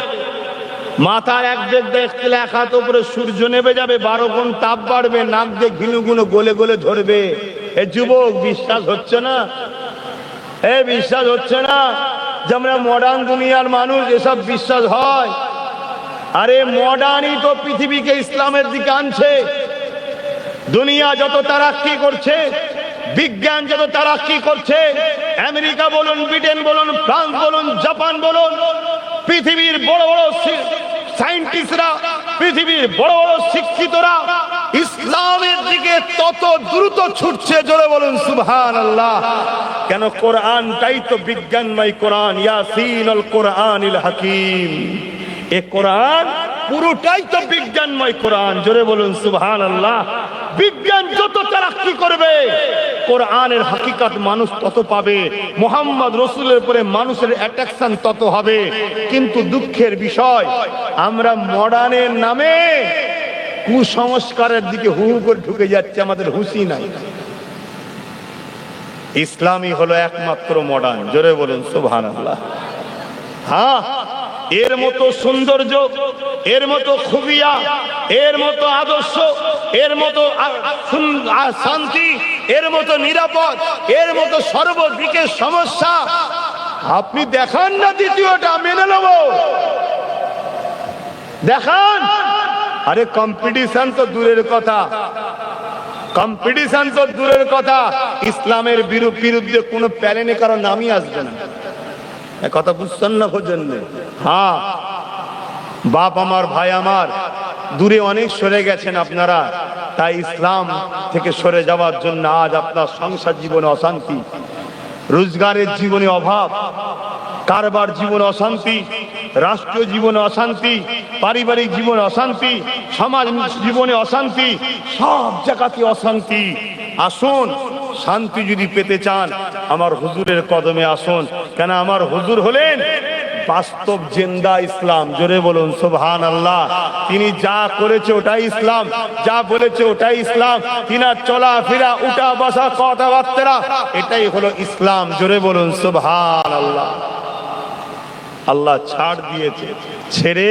মাথার এক দিক দেখলে এক হাত উপরে সূর্য নেমে যাবে, 12 গুণ তাপ বাড়বে, নাক দিয়ে ঘিনুগুনো গলে গলে ধরবে। এ যুবক, বিশ্বাস হচ্ছে না? বিশ্বাস হচ্ছে না যে আমরা মডার্ন দুনিয়ার মানুষ, এসব বিশ্বাস হয়? আরে মডার্নই তো পৃথিবীকে ইসলামের দিকে আনছে। দুনিয়া যত তারাক্কি করছে, বিজ্ঞান যত তারাক্কি করছে, আমেরিকা বলুন, ব্রিটেন বলুন, ফ্রান্স বলুন, জাপান বলুন, পৃথিবীর বড় বড় সায়েন্টিস্টরা, পৃথিবীর বড় বড় শিক্ষিতরা ইসলামের দিকে তত দ্রুত ছুটছে। জোরে বলুন সুবহানাল্লাহ। কেন? কোরআনটাই তো বিজ্ঞানময় কোরআন। ইয়াসিন আল কোরআনিল হাকিম। এ কোরআন পুরোটাই তো বিজ্ঞানময় কোরআন। জোরে বলুন সুবহানাল্লাহ। বিজ্ঞান যত তারাক্কি করবে, কোরআনের হাকিকত মানুষ তত পাবে, মুহাম্মদ রাসূলের উপরে মানুষের অ্যাট্রাকশন তত হবে। কিন্তু দুঃখের বিষয়, আমরা মডার্নের নামে কুসংস্কারের দিকে হু হু করে ঢুকে যাচ্ছে, আমাদের হুঁশই নাই। ইসলামই হলো একমাত্র মডার্ন। জোরে বলুন সুবহানাল্লাহ। হ্যাঁ, এর মতো সৌন্দর্য, এর মতো খুবিয়া, এর মতো আদর্শ, এর মতো শান্তি, এর মতো নিরাপদ, এর মতো সর্বদিকে সমস্যা আপনি দেখান না। দ্বিতীয়টা মেনে নেব, দেখান। আরে কম্পিটিশন তো দূরের কথা, কম্পিটিশন তো দূরের কথা, ইসলামের বিরুদ্ধে কোনো প্যালেনে কারো নামই আসবে না। কথা বুঝছেন না? খোঁজেন। হ্যাঁ, বাপ আমার, ভাই আমার, দূরে অনেক সরে গেছেন আপনারা, তাই ইসলাম থেকে সরে যাওয়ার জন্য আজ আপনার সংসার জীবনে অশান্তি, রোজগারের জীবনে অভাব, কারবার জীবনে অশান্তি, রাষ্ট্রীয় জীবনে অশান্তি, পারিবারিক জীবনে অশান্তি, সমাজ জীবনে অশান্তি, সব জায়গাতে অশান্তি। আসুন, শান্তি যদি পেতে চান আমার হুজুরের কদমে আসুন। কেন? আমার হুজুর হলেন বাস্তব জিন্দা ইসলাম। জোরে বলুন সুবহানাল্লাহ। তিনি যা করেছে ওটাই ইসলাম, যা বলেছে ওটাই ইসলাম, তিনার চলাফেরা, উঠা বসা, কথাবার্তা, এটাই হলো ইসলাম। জোরে বলুন সুবহানাল্লাহ। আল্লাহ ছাড় দিয়েছে, ছেড়ে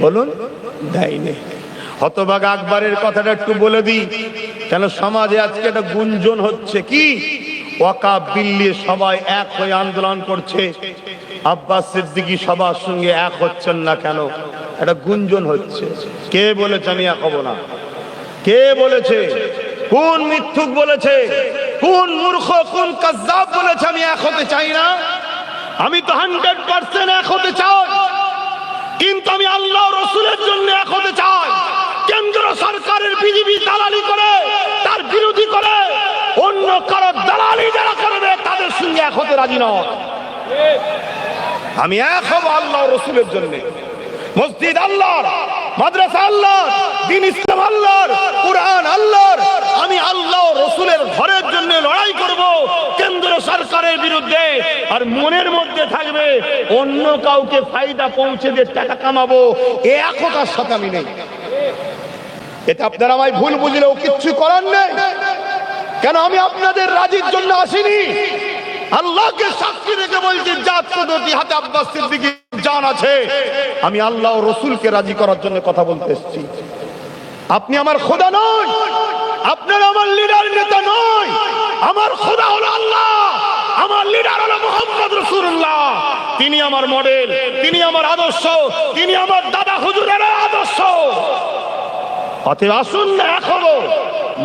বলুন দেয়নি। হতভাগা আকবরের কথাটা একটু বলে দিই, কেন সমাজে আজকে একটা গুঞ্জন হচ্ছে। কি? ওয়াকাফ বিল সবাই এক হয়ে আন্দোলন করছে, আব্বাস সিদ্দিকী সবার সঙ্গে এক হচ্ছেন না কেন? একটা গুঞ্জন হচ্ছে। কে বলেছে আমি এক হব না? কে বলেছে? কোন মিথ্যুক বলেছে? কোন মূর্খ, কোন কাযযাব বলেছে আমি এক হতে চাই না? আমি তো 100% এক হতে চাই, কিন্তু আমি আল্লাহ রাসূলের জন্য এক হতে চাই। কেন্দ্র সরকারের বিজেপি দালালি করে, তার বিরোধী করে, অন্য কারো দালালি যারা করবে তাদের সঙ্গে এক হতে রাজি নয়। আমি এক হব আল্লাহ রাসূলের জন্য। মসজিদ আল্লাহর, মাদ্রাসা আল্লাহর, দ্বীন ইসলাম আল্লাহর, কুরআন আল্লাহর। আমি আল্লাহ রাসূলের ঘরের জন্য লড়াই করব কেন্দ্র সরকারের বিরুদ্ধে। আর মনের মধ্যে থাকবে অন্য কাউকে ফায়দা পৌঁছে দিয়ে টাকা কামাবো, এ একতার সাথে আমি নেই। এটা আপনারা আমায় ভুল বুঝলেও কিচ্ছু করার নেই। কেন? আমি আপনাদের রাজির জন্য আসিনি। আল্লাহকে সাক্ষী রেখে বলছি, জাত কুদরতি হাতে আব্বাস সিদ্দিকী জান আছে। আমি আল্লাহ ও রাসূলকে রাজি করার জন্য কথা বলতে এসেছি। আপনি আমার খোদা নয়, আপনারা আমার লিডার, নেতা নয়। আমার খোদা হলো আল্লাহ, আমার লিডার হলো মুহাম্মদ রাসূলুল্লাহ। তিনি আমার মডেল, তিনি আমার আদর্শ, তিনি আমার দাদা হুজুরের আদর্শ। অতএব আসুন না এক হব।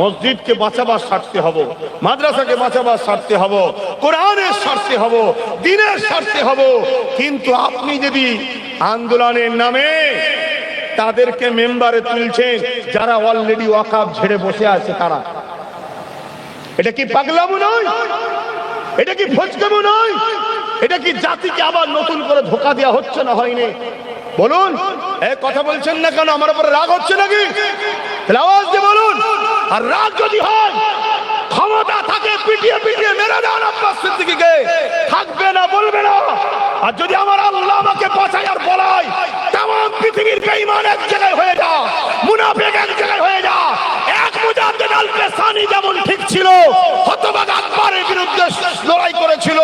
মসজিদকে বাঁচাবার স্বার্থে হব, মাদ্রাসাকে বাঁচাবার স্বার্থে হব, কোরআনের স্বার্থে হব, দ্বীনের স্বার্থে হব। কিন্তু আপনি যদি আন্দোলনের নামে তাদেরকে মেম্বারে তুলছেন যারা অলরেডি ওয়াকাফ ঝেড়ে বসে আছে, তারা, এটা কি পাগলামো নয়? এটা কি ফজকামো নয়? এটা কি জাতিকে আবার নতুন করে ধোঁকা দেওয়া হচ্ছে না হয়নি? বলুন, এই কথা বলছেন না কেন? আমার উপরে রাগ হচ্ছে নাকি? আওয়াজ দিয়ে বলুন। আর রাগ যদি হয় ক্ষমতা থাকে পিটিয়ে পিটিয়ে মেরে দেন আব্বাস সিদ্দিকীকে, থাকবে না বলবে না। আর যদি আমার আল্লাহ আমাকে বাঁচায় আর বলায় তামাম পৃথিবীর বেঈমান এক জায়গায় হয়ে যা, মুনাফিক এক জায়গায় হয়ে যা, এক মুজাদ্দিদ আল পেসানি যেমন ঠিক ছিল, হতবাক আকবরের বিরুদ্ধে লড়াই করেছিল,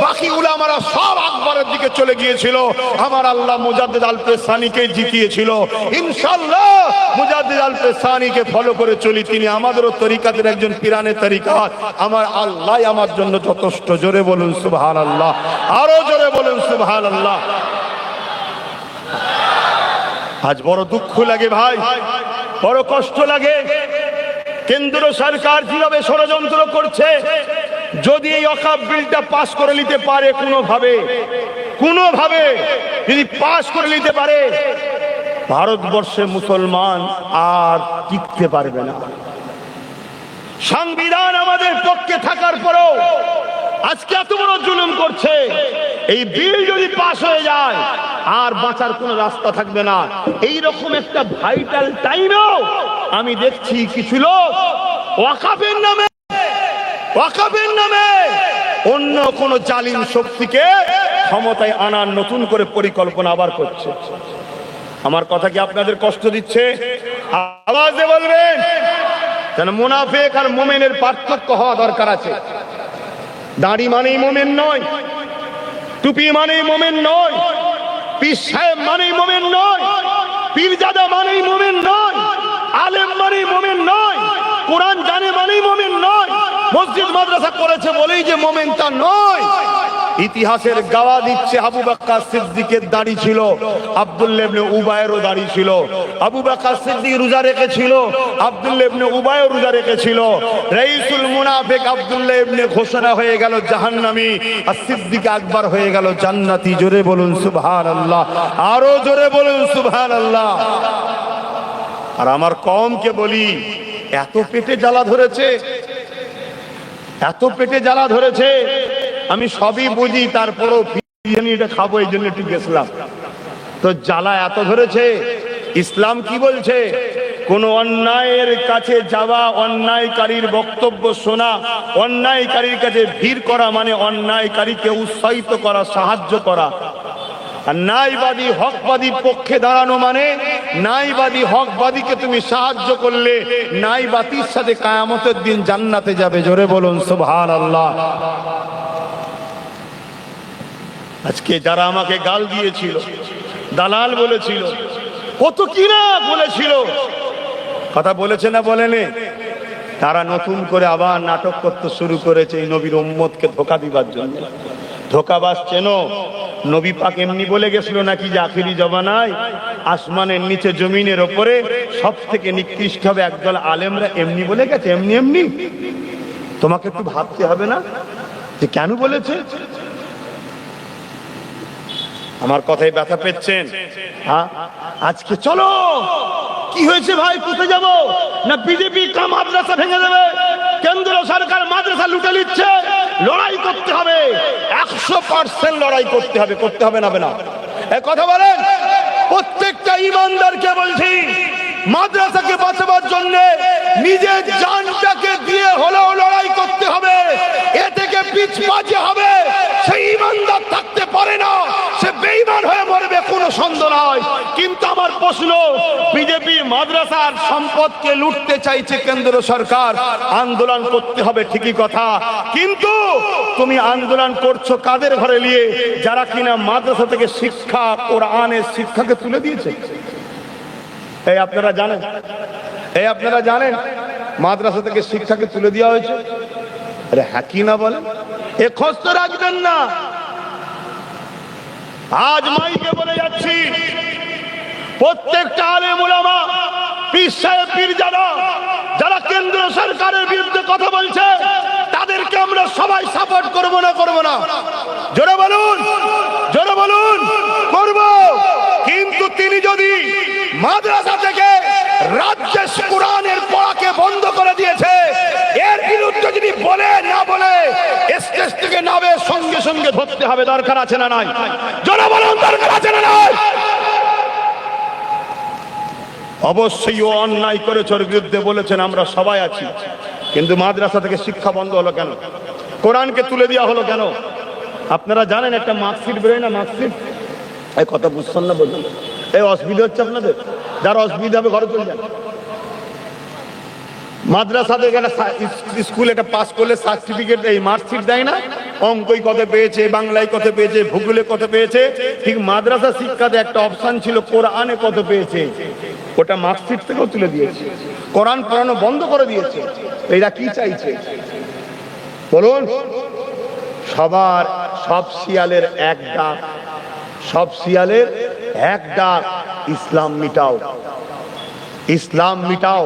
বাকি উলামারা সব আকবরের দিকে চলে গিয়েছিল, আমার আল্লাহ মুজাদ্দিদ আল পেসানিকে জিতিয়েছিল। ইনশাআল্লাহ মুজাদ্দিদ আল পেসানিকে ফলো করে চলি, তিনি আমাদেরও তরিকাতের একজন পিরানে তরিকাত, আমার আল্লাহ আমার জন্য যথেষ্ট। জোরে বলুন সুবহানাল্লাহ, আরো জোরে বলুন সুবহানাল্লাহ। আজ বড় দুঃখ লাগে ভাই, বড় কষ্ট লাগে, কেন্দ্র সরকার যেভাবে ষড়যন্ত্র করছে, যদি এই ওয়াকফ বিলটা পাস করে নিতে পারে কোনোভাবে যদি পাস করে নিতে পারে, ভারতবর্ষে মুসলমান আর টিকতে পারবে না। সংবিধান আমাদের পক্ষে থাকার পরেও আজকে এত বড় জুলুম করছে, এই বিল যদি পাস হয়ে যায় আর বাঁচার কোনো রাস্তা থাকবে না। এই রকম একটা ভাইটাল টাইমেও আমি দেখছি কিছু লোক ওয়াকফের নামে অন্য কোন জালিম শক্তিকে ক্ষমতায় আনার নতুন করে পরিকল্পনা আবার করছে। আমার কথা কি আপনাদের কষ্ট দিচ্ছে? আওয়াজে বলবেন। যেন মুনাফিক আর মুমিনের পার্থক্য হওয়া দরকার আছে। দাড়ি মানেই মুমিন নয়, টুপি মানেই মুমিন নয়, পীর সাহেব মানেই মুমিন নয়, পীরজাদা মানেই মুমিন নয়, আলেম মানেই মুমিন নয়, কোরআন জানে মানেই মুমিন নয়, মসজিদ মাদ্রাসা করেছে বলেই যে মুমিন তা নয়। ইতিহাসের গাওয়া দিচ্ছে আবু বকর সিদ্দিকের দাড়ি ছিল, আব্দুল্লাহ ইবনে উবায়েরও দাড়ি ছিল। আবু বকর সিদ্দিক রোজা রেখেছিল, আব্দুল্লাহ ইবনে উবায়ও রোজা রেখেছিল। রাইসুল মুনাফিক আব্দুল্লাহ ইবনে ঘোষণা হয়ে গেল জাহান্নামী, আর সিদ্দিক আকবর হয়ে গেল জান্নাতি। জোরে বলুন সুবহানাল্লাহ, আরো জোরে বলুন সুবহানাল্লাহ। আর আমার কওমকে বলি, এত পেটে জ্বালা ধরেছে, এত পেটে জ্বালা ধরেছে, আমি সবই বুঝি, তারপরও বিরিয়ানিটা খাবো এই জন্য একটু গেছিলাম। তো জ্বালা এত ধরেছে, ইসলাম কি বলছে? কোন অন্যায়ের কাছে যাওয়া, অন্যায়কারীর বক্তব্য শোনা, অন্যায়কারীর কাছে ভিড় করা মানে অন্যায়কারীকে উৎসাহিত করা, সাহায্য করা। আর ন্যায়বাদী হকবাদীর পক্ষে দাঁড়ানো মানে ন্যায়বাদী হকবাদীকে তুমি সাহায্য করলে ন্যায়বাদীর সাথে কিয়ামতের দিন জান্নাতে যাবে। জোরে বলুন সুবহানাল্লাহ। আজকে যারা আমাকে গাল দিয়েছিল, দালাল বলেছিল, কত কিনা বলেছিল, কথা বলেছে না বলেনি, তারা নতুন করে আবার নাটক করতে শুরু করেছে এই নবীর উম্মতকে ধোঁকা দিবার জন্য। ধোঁকাবাজ চেনো? নবী পাক এমনি বলে গেছিল নাকি যে আখিরি জমানায় আসমানের নিচে জমিনের ওপরে সব থেকে নিকৃষ্ট হবে একদল আলেমরা? এমনি বলে গেছে, এমনি এমনি। তোমাকে একটু ভাবতে হবে না যে কেন বলেছে? আমার কথায় ব্যথা পেচ্ছেন? হ্যাঁ, আজকে চলো, কি হয়েছে ভাই, কোথায় যাব? না বিজেপি কা মাদ্রাসা ভেঙে দেবে, কেন্দ্র সরকার মাদ্রাসা লুটে নিচ্ছে, লড়াই করতে হবে, 100% লড়াই করতে হবে। করতে হবে না? এই কথা বলেন। প্রত্যেকটা ইমানদারকে বলছি, মাদ্রাসাকে বাঁচাবার জন্য নিজের জানটাকে দিয়ে হলেও লড়াই করতে হবে। এ থেকে পিছপাতে হবে, সেই ইমানদার থাকতে পারে না, সে বেঈমান হয়ে মরবে, কোনো সন্দেহ নাই। কিন্তু আমার প্রশ্ন, বিজেপি মাদ্রাসার সম্পদকে লুটতে চাইছে কেন্দ্র সরকার, আন্দোলন করতে হবে ঠিকই কথা, কিন্তু তুমি আন্দোলন করছো কাদের ঘরে নিয়ে? যারা কিনা মাদ্রাসা থেকে শিক্ষা, কোরআনের শিক্ষাকে তুলে দিয়েছে। এই আপনারা জানেন মাদ্রাসা থেকে শিক্ষাকে তুলে দেওয়া হয়েছে? আরে হ্যাঁ কি না বলেন? এ খোঁজ তো রাখবেন না। আজ মাইকে বলে যাচ্ছি, প্রত্যেকটা আলেম উলামা, পীর সাহেব, পীরজাদা যারা কেন্দ্র সরকারের বিরুদ্ধে কথা বলছে, তাদেরকে আমরা সবাই সাপোর্ট করব না? জোরে বলুন, জোরে বলুন, করব। কিন্তু তিনি যদি মাদ্রাসা থেকে রাজ্যে কোরআনের পড়াকে বন্ধ করে দিয়েছে, এর বিরুদ্ধে যদি বলে না বলে স্টেজ থেকে নামে সঙ্গে সঙ্গে ধরতে হবে। দরকার আছে না নাই? জোরে বলুন, দরকার আছে না নাই? অবশ্যই ও অন্যায় করেছে, ওর বিরুদ্ধে বলেছেন, আমরা সবাই আছি। কিন্তু মাদ্রাসা থেকে শিক্ষা বন্ধ হলো কেন? কোরআনকে তুলে দেওয়া হলো কেন? আপনারা জানেন একটা মার্কশিট বেরোয় না, মার্কশিট? এই কথা বুঝছেন না? বলুন, এই অসুবিধা হচ্ছে আপনাদের? যারা অসুবিধা হবে ঘরে চলে যান। মাদ্রাসা থেকে স্কুল এটা পাস করলে সার্টিফিকেট, এই মার্কশিট দেয় না? অঙ্কই কত পেয়েছে, বাংলায় কত পেয়েছে, ভূগোলে কত পেয়েছে। ঠিক মাদ্রাসা শিক্ষাতে একটা অপশন ছিল কোরআনে কত পেয়েছে, ওটা মার্কশিট থেকেও তুলে দিয়েছে। কোরআন পড়ানো বন্ধ করে দিয়েছে। এরা কি চাইছে বলুন? সবার, সব শিয়ালের এক ডাক, সব শিয়ালের এক ডাক, ইসলাম মিটাও, ইসলাম মিটাও।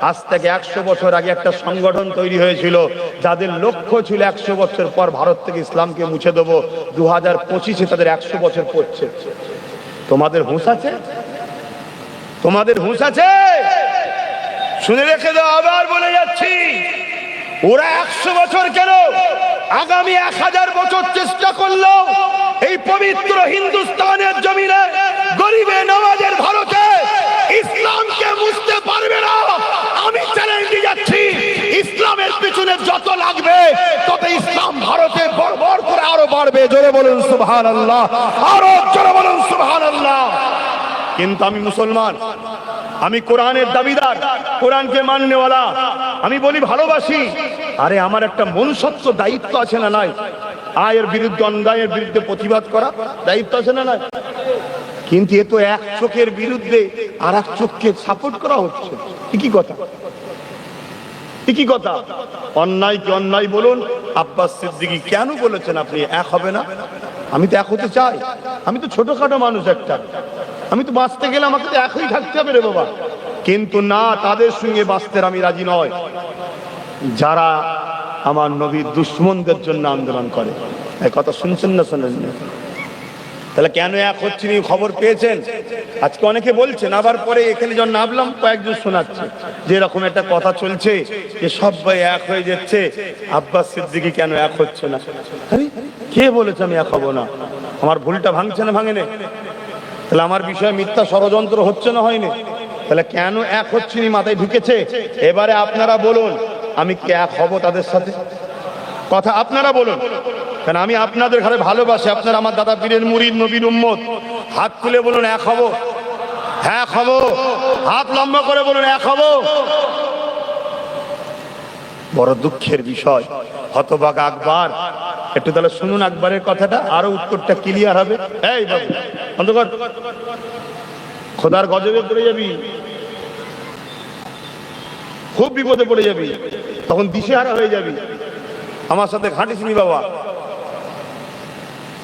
আজ থেকে 100 বছর আগে একটা সংগঠন তৈরি হয়েছিল যাদের লক্ষ্য ছিল 100 বছর পর ভারত থেকে ইসলামকে মুছে দেবো। 2025-এ তাদের 100 বছর পড়ছে। তোমাদের হুঁশ আছে? তোমাদের হুঁশ আছে? শুনে রেখে দাও, আবার বলে যাচ্ছি, ওরা 100 বছর কেন, আগামী 1000 বছর চেষ্টা করলো এই পবিত্র হিন্দুস্তানের জমিনে গরিবে নওয়াজের ভারতে ইসলামকে মুছতে পারবে না। আমি চ্যালেঞ্জ দিয়ে যাচ্ছি, ইসলামের পিছনে যত লাগবে তত ইসলাম ভারতে বড় করে আরো বাড়বে। জোরে বলুন সুবহানাল্লাহ, আরো জোরে বলুন সুবহানাল্লাহ। কিন্তু আমি মুসলমান, আমি কোরআনের দাবিদার, কোরআনকে মাননেওয়ালা, আমি বলি ভালোবাসি। আরে আমার একটা মনুষ্যত্ব দায়িত্ব আছে না নাই? আয়ের বিরুদ্ধে, অন্যায়ের বিরুদ্ধে প্রতিবাদ করা দায়িত্ব আছে না নাই? কিন্তু এ তো এক চোখের বিরুদ্ধে আর এক চোখকে সাপোর্ট করা হচ্ছে। কি কথা, কি কথা? অন্যায়কে অন্যায় বলুন। আব্বাস সিদ্দিকী কেন বলেছেন আপনি এক হবে না? আমি তো এক হতে চাই। আমি তো ছোটখাটো মানুষ একটা, আমি তো বাঁচতে গেলে আমাকে তো একই থাকতে হবে রে বাবা। কিন্তু না, তাদের সঙ্গে বাঁচতে আমি রাজি নয় যারা আমার নবীর দুশ্মনদের জন্য আন্দোলন করে। এই কথা শুনছেন না শোনেন না? তাহলে কেন এক হচ্ছে নি খবর পেয়েছেন? আজকে অনেকে বলছেন, আবার পরে এখানে যখন নামলাম কয়েকজন শোনাচ্ছে যে এরকম একটা কথা চলছে যে সবাই এক হয়ে যাচ্ছে, আব্বাস সিদ্দিকী কেন এক হচ্ছে না? আরে কে বলেছে আমি এক হব না? আমার ভুলটা ভাঙছে না ভাঙেনি? তাহলে আমার বিষয়ে মিথ্যা ষড়যন্ত্র হচ্ছে না হয়নি? তাহলে কেন এক হচ্ছে নি মাথায় ঢুকেছে। এবারে আপনারা বলুন, আমি কি এক হব তাদের সাথে? কথা আপনারা বলুন, কারণ আমি আপনাদের ঘরে ভালোবাসি। আপনারা আমার দাদা পীরের মুরিদ, নবীর উম্মত। হাত তুলে বলুন এক হব। হ্যাঁ হব। হাত লম্বা করে বলুন এক হব। বড় দুঃখের বিষয়, হতভাগা আকবর। একটু তাহলে শুনুন আকবরের কথাটা, আরো উত্তরটা ক্লিয়ার হবে। এই বাবু অন্তকর, খোদার গজবে পড়ে যাবি, খুব বিপদে পড়ে যাবি, তখন দিশেহারা হয়ে যাবি। আমার সাথে ঘাঁটিসনি বাবা,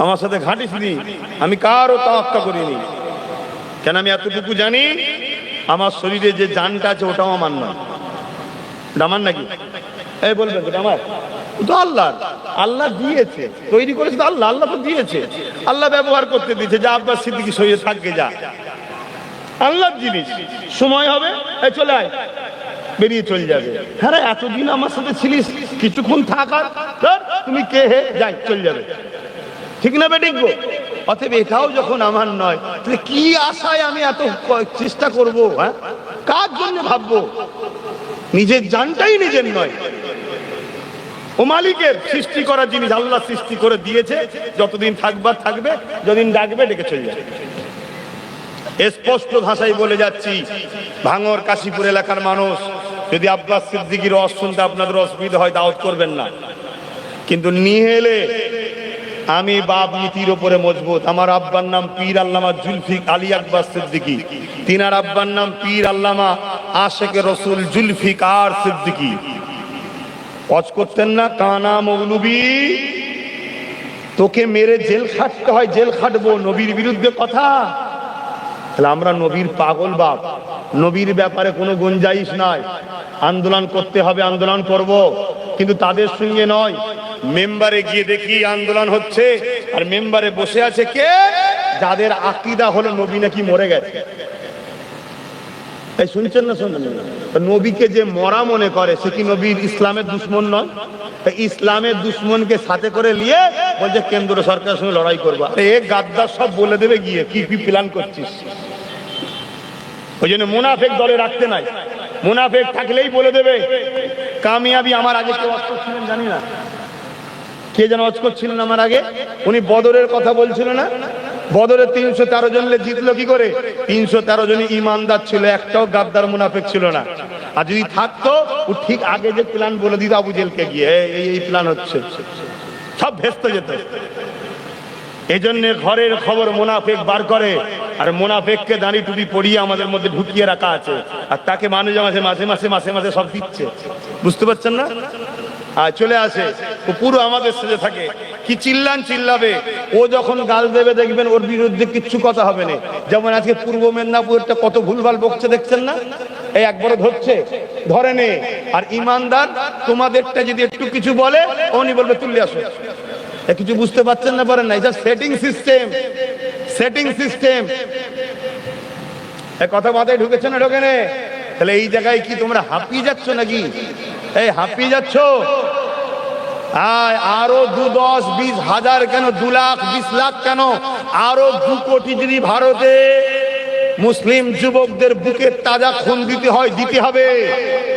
আমার সাথে ঘাঁটিসনি। আমি কারও তাওয়াক্কা করিনি। কেন? আমি এতটুকু জানি, আমার শরীরে যে জানটা আছে ওটাও আমার নয়। এটা আমার নাকি? এই বলবেন এটা আমার? তো আল্লাহ, আল্লাহ দিয়েছে, তৈরি করেছে তো আল্লাহ, আল্লাহ তো দিয়েছে, আল্লাহ ব্যবহার করতে দিয়েছে। যা আব্বাস সিদ্দিকী শরীরে থাকবে, যা আল্লাহর জিনিস, সময় হবে এই চলে আয়, বেরিয়ে চলে যাবে। হ্যাঁ, এতদিন আমার সাথে ছিলিস, কিছুক্ষণ থাকার তুমি কে হে, যাই চলে যাবে। ঠিক না বেঠিক গো? অতএব এটাও যখন আমার নয়, তাহলে কি আশায় আমি এত চেষ্টা করব? হ্যাঁ, কার জন্য ভাববো? নিজের জানটাই নিজের নয়, ও মালিকের সৃষ্টি করা জিনিস। আল্লাহ সৃষ্টি করে দিয়েছে, যতদিন থাকবার থাকবে, যতদিন ডাকবে ডেকে চলে যাবে। স্পষ্ট ভাষায় বলে যাচ্ছি, ভাঙর কাশীপুর এলাকার মানুষ, যদি আব্বাস সিদ্দিকীর রস শুনতে আপনাদের অসুবিধা হয় দাওয়াত করবেন না, কিন্তু নিয়ে এলে আমি বাপ নীতির উপরে মজবুত। আমার আব্বার নাম পীর আল্লামা জুলফিক আলী আব্বাস সিদ্দিকী, তিনার আব্বার নাম পীর আল্লামা আশেকে রসুল জুলফিকার সিদ্দিকী। অজ করতেন না, কানা মৌলবী, তোকে মেরে জেল খাটতে হয়, জেল খাটবো, নবীর বিরুদ্ধে কথা। তাহলে আমরা নবীর পাগল বাপ, নবীর ব্যাপারে কোনো গুঞ্জাইশ নাই। আন্দোলন করতে হবে, আন্দোলন করব, কিন্তু তাদের সঙ্গে নয়। মেম্বারে গিয়ে দেখি আন্দোলন হচ্ছে, আর মেম্বারে বসে আছে কে? যাদের আকীদা হলো নবী নাকি মরে গেছে। এই শুনছেন না? শুনছেন না? নবীকে যে মরা মনে করে, সে কি নবীর ইসলামের দুশ্মন নয়? ইসলামের দুশ্মনকে সাথে করে নিয়ে বলছে কেন্দ্র সরকারের সঙ্গে লড়াই করবো। এ গাদ্দার সব বলে দেবে গিয়ে কি কি প্ল্যান করছিস। ওই জন্য মুনাফেক দলে রাখতে নাই, মুনাফেক থাকলেই বলে দেবে কামিয়াবি। আমার আগে কেউ ওয়াজ করছিলেন জানি না, কে যেন ওয়াজ করছিলেন আমার আগে, উনি বদরের কথা বলছিল না? বদরে 313 জন জিতলো কি করে? 313 জনই ইমানদার ছিল, একটাও গাদ্দার মুনাফিক ছিল না। আর যদি থাকতো, ও ঠিক আগে যে প্ল্যান বলে দিত আবু জেলকে গিয়ে, এই প্ল্যান হচ্ছে, সব ভেস্তে যেত। এই জন্য ঘরের খবর মুনাফিক বার করে, আর মুনাফিককে দাঁড়ি টুপি পরিয়ে আমাদের মধ্যে ঢুকিয়ে রাখা আছে, আর তাকে মানুষ মাঝে মাঝে সব দিচ্ছে। বুঝতে পারছেন না? আর চলে আসে, ও পুরো আমাদের সাথে থাকে। কি চিল্লাবে, ও যখন গাল দেবে দেখবেন ওর বিরুদ্ধে কিচ্ছু কথা হবে না। যেমন আজকে পূর্ব মেদিনীপুরটা কত ভুলভাল বকছে দেখছেন না? এই একবারও ধরছে, ধরে নে। আর ইমানদার তোমাদেরটা যদি একটু কিছু বলে, উনি বলবে তুললে আসো। কিছু বুঝতে পারছেন না, পারেন না? এটা সেটিং সিস্টেম। কথা মাথায় ঢুকেছে না ঢোকে? তাহলে এই জায়গায় কি তোমরা হাঁপিয়ে যাচ্ছ নাকি? এই হাঁপিয়ে যাচ্ছ? আরো 2, 10, 20 হাজার কেন, 2 লাখ 20 লাখ কেন, আরো 2 কোটি যদি ভারতে মুসলিম যুবকদের বুকে তাজা খুন দিতে হয়, দিতে হবে,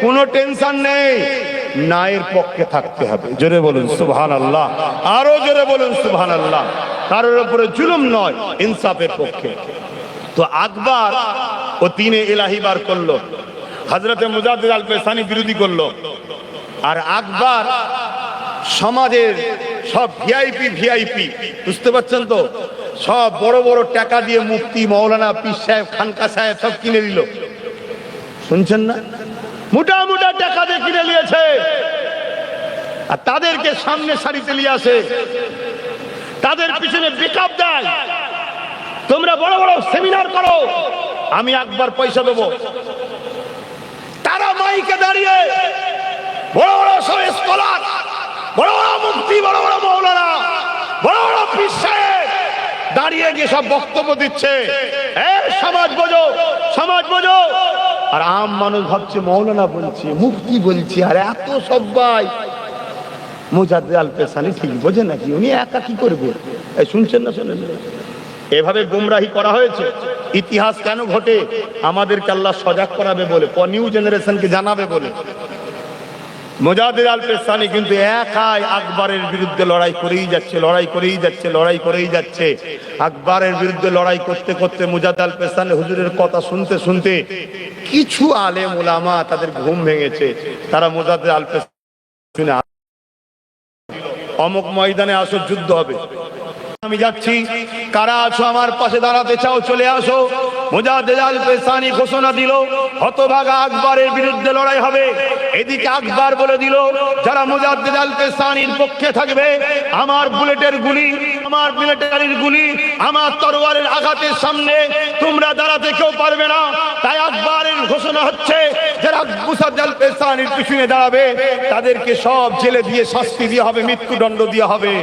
কোনো টেনশন নেই। ন্যায়ের পক্ষে থাকতে হবে। জোরে বলুন সুবহানাল্লাহ, আরো জোরে বলুন সুবহানাল্লাহ। কারোর উপরে জুলুম নয়, ইনসাফের পক্ষে। তো আকবর ও তিনে ইলাহি বার করলো, হযরতে মুজাদ্দিদ আল পেসানি বিরোধী করলো। আর আকবর সমাজের সব ভিআইপি, বুঝতে পারছেন তো, সব বড় বড় টাকা দিয়ে মুফতি, মৌলানা, পীর সাহেব, খানকা সাহেব সব কিনে নিল। শুনছেন না? মোটা টাকা দিয়ে কিনে নিয়েছে, আর তাদেরকে সামনে সারিতে নিয়ে আসে, তাদের পিছনে ব্যাকআপ দেয়। তোমরা বড় বড় সেমিনার করো, আমি আকবর পয়সা দেবো। তারা মাইকে দাঁড়িয়ে বড় বড় সব স্কলার, বড় বড় মুফতি, বড় বড় মৌলানা, বড় বড় পীর সাহেব দাঁড়িয়ে গিয়ে সব বক্তব্য দিচ্ছে, সমাজ বোঝো। আর আম মানুষ ভাবছে মৌলানা বলছে, মুফতি বলছে, আর এত সবাই। মুজাদ্দিদ আল পেসানি ঠিক বোঝে নাকি? উনি একা কি করবে? শুনছেন না? শোনেন, এভাবে গুমরাহি করা হয়েছে। ইতিহাস কেন ঘটে? আমাদেরকে আল্লাহ সজাগ করাবে বলে, নিউ জেনারেশনকে জানাবে বলে। মুজাদ্দিদ আল পেসানি কিন্তু একাই আকবরের বিরুদ্ধে লড়াই করেই যাচ্ছে। আকবরের বিরুদ্ধে লড়াই করতে করতে মুজাদ্দিদ আল পেসানি হুজুরের কথা শুনতে কিছু আলেম উলামা তাদের ঘুম ভেঙেছে। তারা মুজাদ্দিদ আল পেসানি অমুক ময়দানে আসো, যুদ্ধ হবে, আমি যাচ্ছি, কারা আছো আমার পাশে দাঁড়াতে চাও চলে আসো। মুজাদ্দিদ আল পেসানি ঘোষণা দিল, হতভাগা আকবরের বিরুদ্ধে লড়াই হবে। এদিকে আকবর বলে দিল, যারা মুজাদ্দিদ আল পেসানির পক্ষে থাকবে, আমার বুলেটের গুলি, আমার মিলিটারির গুলি, আমার তরোয়ারের আঘাতের সামনে তোমরা দাঁড়াতে কেউ পারবে না। তাই আকবরের ঘোষণা হচ্ছে, যারা মুজাদ্দিদ আল পেসানির পিছনে দাঁড়াবে তাদেরকে সব জেলে দিয়ে শাস্তি দেওয়া হবে, মৃত্যুদণ্ড দেওয়া হবে।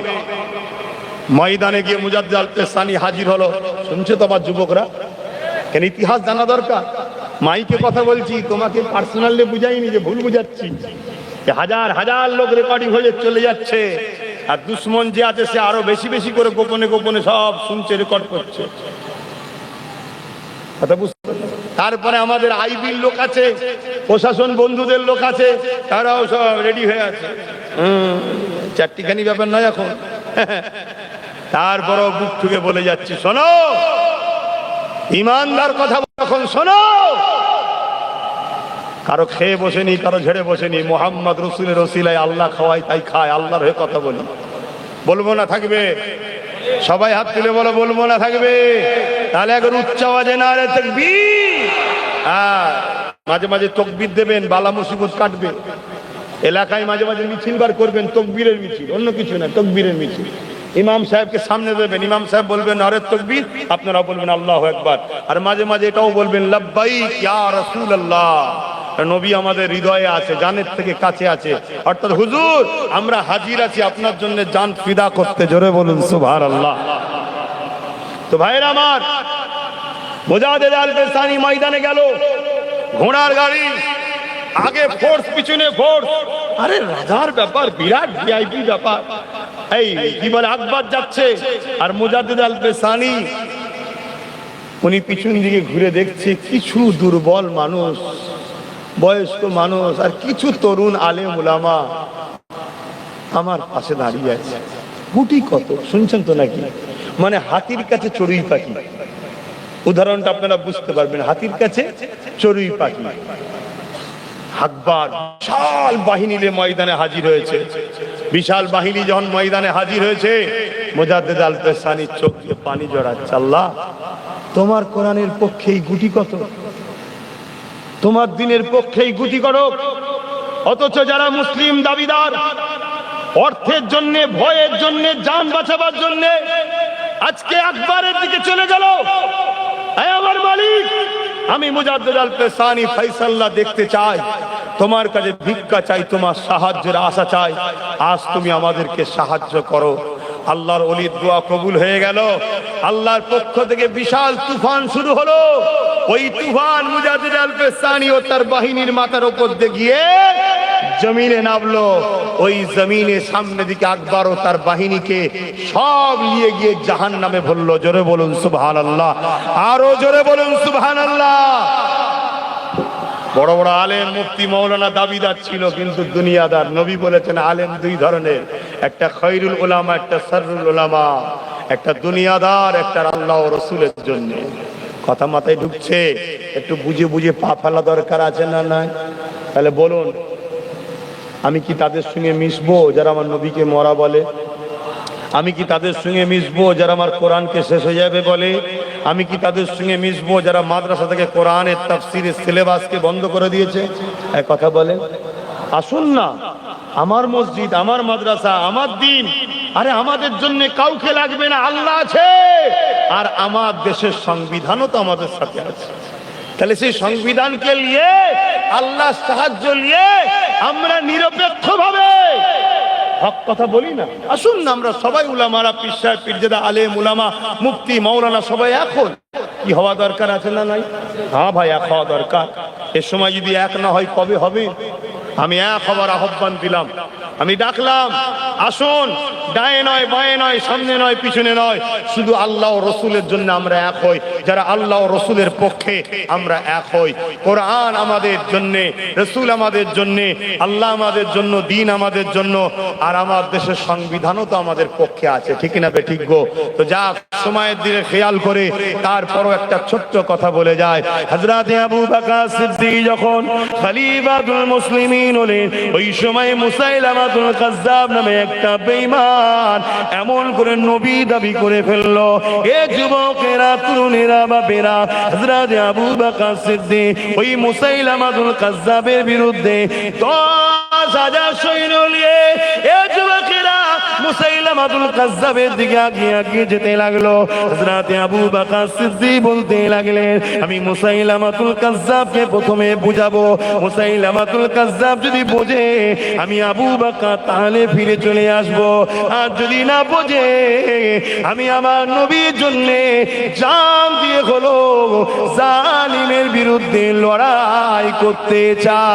ময়দানে গিয়ে মুজাদ্দিদ আল পেসানি হাজির হলো। শুনছে তো আমার যুবকরা? কেন ইতিহাস জানা দরকার। মাইকে কথা বলছি, তোমাকে পার্সোনালি বুঝাইনি যে ভুল বুঝাচ্ছি। হাজার হাজার লোক রেকর্ডিং হয়ে চলে যাচ্ছে, আর দুশ্মন যে আছে সে আরো বেশি করে গোপনে সব শুনছে, রেকর্ড করছে। তারপরে আমাদের আইবির লোক আছে, প্রশাসন বন্ধুদের লোক আছে, তারাও সব রেডি হয়ে আছে। চারটিখানি ব্যাপার নয় এখন। তারপরও বুক ঠুকে বলে যাচ্ছি, শোনো, ইমানদার কথা এখন শোনো। কারো খেয়ে বসেনি, কারো ঝেড়ে বসেনি। মুহাম্মদ রাসূলের ওসিলায় আল্লাহ খাওয়াই, তাই খায়। আল্লাহর হয়ে কথা বলি, বলবো না থাকবে? সবাই হাত তুলে বলো, বলবো না থাকবে? তাহলে এখন উচ্চ আওয়াজে নারে তাকবীর। মাঝে মাঝে তাকবীর দেবেন, বালা মুসিবত কাটবে। এলাকায় মাঝে মাঝে মিছিল বার করবেন, তাকবীরের মিছিল, অন্য কিছু না, তাকবীরের মিছিল। ইমাম সাহেবকে সামনে দেবেন, ইমাম সাহেব বলবেন নারে তাকবীর, আপনারা বলবেন আল্লাহু আকবার। আর মাঝে মাঝে এটাও বলবেন লাব্বাইক ইয়া রাসূলুল্লাহ। নবী আমাদের হৃদয়ে আছে, জানের থেকে কাছে আছে। অর্থাৎ হুজুর, আমরা হাজির আছি আপনার জন্য জান ফিদা করতে। জোরে বলুন সুবহানাল্লাহ। তো ভাইরা আমার, মুজাদ্দিদ আল পেসানি ময়দানে গেল, ঘোড়ার গাড়ি, আগে ফোর্স, পিছনে ফোর্স। আরে রাজার ব্যাপার, বিরাট ভিআইপি ব্যাপার। এই কি বলে, আকবর যাচ্ছে, আর মুজাদ্দিদ আল পেসানি উনি পিছন দিকে ঘুরে দেখছে কিছু দুর্বল মানুষ বয়স্ক মানুষ আর কিছু তরুণ আলেম উলামা আমার পাশে দাঁড়িয়ে আছে। গুটি কত শুনছেন তো নাকি? মানে হাতির কাছে চড়ুই পাখি। উদাহরণটা আপনারা বুঝতে পারবেন। হাতির কাছে চড়ুই পাখি। আকবর বিশাল বাহিনী নিয়ে ময়দানে হাজির হয়েছে। বিশাল বাহিনী যখন ময়দানে হাজির হয়েছে, মুজাদ্দিদ আল পেসানির চোখ দিয়ে পানি জড়াচ্ছে। আল্লাহ, তোমার কোরআনের পক্ষেই গুটি কত, তোমার দিনের পক্ষেই গুটি কত, অথচ যারা মুসলিম দাবিদার অর্থের জন্য, ভয়ের জন্য, জান বাঁচাবার জন্য আজকে আকবরের দিকে চলে গেল। হে আমার মালিক, আমি মুজাদ্দিদ আল পেসানি ফয়সাল্লাহ দেখতে চাই, তোমার কাছে ভিক্ষা চাই, তোমার সাহায্যের আশা চাই। আজ তুমি আমাদেরকে সাহায্য করো। আল্লাহর ওলির দোয়া কবুল হয়ে গেল। আল্লাহর পক্ষ থেকে বিশাল তুফান শুরু হলো। ওই তুফান মুজাদ্দিদ আল পেসানি ও তার বাহিনীর মাথার উপর দিয়ে গিয়ে জমিনে নামলো। ওই জমিনে সামনে দিকে আকবর ও তার বাহিনীকে সব নিয়ে গিয়ে জাহান্নামে ভরলো। জোরে বলুন সুবহানাল্লাহ, আরো জোরে বলুন সুবহানাল্লাহ। বড় বড় আলেম মুফতি মাওলানা দাবিদার ছিল, কিন্তু দুনিয়াদার। নবী বলেছেন আলেম দুই ধরনের, একটা খৈরুল উলামা, একটা শাররুল উলামা। একটা দুনিয়াদার, একটা আল্লাহ ও রাসূলের জন্য। কথা মাথায় ঢুকছে? একটু বুঝে বুঝে পা ফেলা দরকার আছে না নাই? তাহলে বলুন, আমি কি তাদের সঙ্গে মিশবো যারা আমার নবীকে মরা বলে? আমি কি তাদের সঙ্গে মিশবো যারা আমার কোরআনকে শেষ হয়ে যাবে বলে? আমি কি তাদের সঙ্গে মিশবো যারা মাদ্রাসা থেকে কোরআনের তাফসীরের সিলেবাসকে বন্ধ করে দিয়েছে? এক কথা বলেন। আসুন না, আমার মসজিদ, আমার মাদ্রাসা, আমার দিন। আরে আমাদের জন্য কাউকে লাগবে না, আল্লাহ আছে। আর আমার দেশের সংবিধানও তো আমাদের সাথে আছে। তাহলে সেই সংবিধানকে নিয়ে, আল্লাহ সাহায্য নিয়ে আমরা নিরপেক্ষ ভাবে হক কথা বলি না। আসুন না, আমরা সবাই উলামারা, পীর সাহেব, পীরজাদা, আলেম উলামা, মুফতি মাওলানা সবাই এখন কি হওয়া দরকার আছে না নাই? হ্যাঁ ভাই, এক হওয়া দরকার। এর সময় যদি এক না হয় কবে হবে? আমি এক হবার আহ্বান দিলাম, আমি ডাকলাম, আসুন, ডায়ে নয়, বায়ে নয়, সামনে নয়, পিছনে নয়, শুধু আল্লাহ ও রসুলের জন্য আমরা এক হই। যারা আল্লাহ ও রসুলের পক্ষে আমরা এক হই। কোরআন আমাদের জন্যে, রসুল আমাদের জন্যে, আল্লাহ আমাদের জন্য, দিন আমাদের জন্য, আর আমার দেশের সংবিধানও তো আমাদের পক্ষে আছে। ঠিক না বে ঠিক গো? তো যা সময়ের দিকে খেয়াল করে তারপরও একটা ছোট্ট কথা বলে যায়। হযরত আবু বকর সিদ্দিক যখন খলিফাতুল মুসলিমিন হলেন, ওই সময় মুসাইলামাতুল কাজ্জাব নামে একটা বেঈমান এমন করে নবী দাবি করে ফেললো। এ যুবকেরা, তরুণেরা, বাপেরা, হযরত আবু বকর সিদ্দিক ওই মুসাইলামাতুল কাজ্জাবের বিরুদ্ধে 10,000 সৈন্য নিয়ে, এ যুবকেরা মুসাইলামাতুল কাজ্জাবের দিকে আগিয়ে যেতে লাগলো। হযরত আবু বকর সিদ্দিক বলতে লাগলেন, আমি মুসাইলামাতুল কাজ্জাবকে প্রথমে বুঝাবো। মুসাইলামাতুল কাজ্জাব যদি বোঝে আমি আবু বকর, তাহলে ফিরে চলে আসবো। আর যদি না বোঝে, আমি আমার নবীর জন্য জান দিয়ে হলো জালিমের বিরুদ্ধে লড়াই করতে চাই।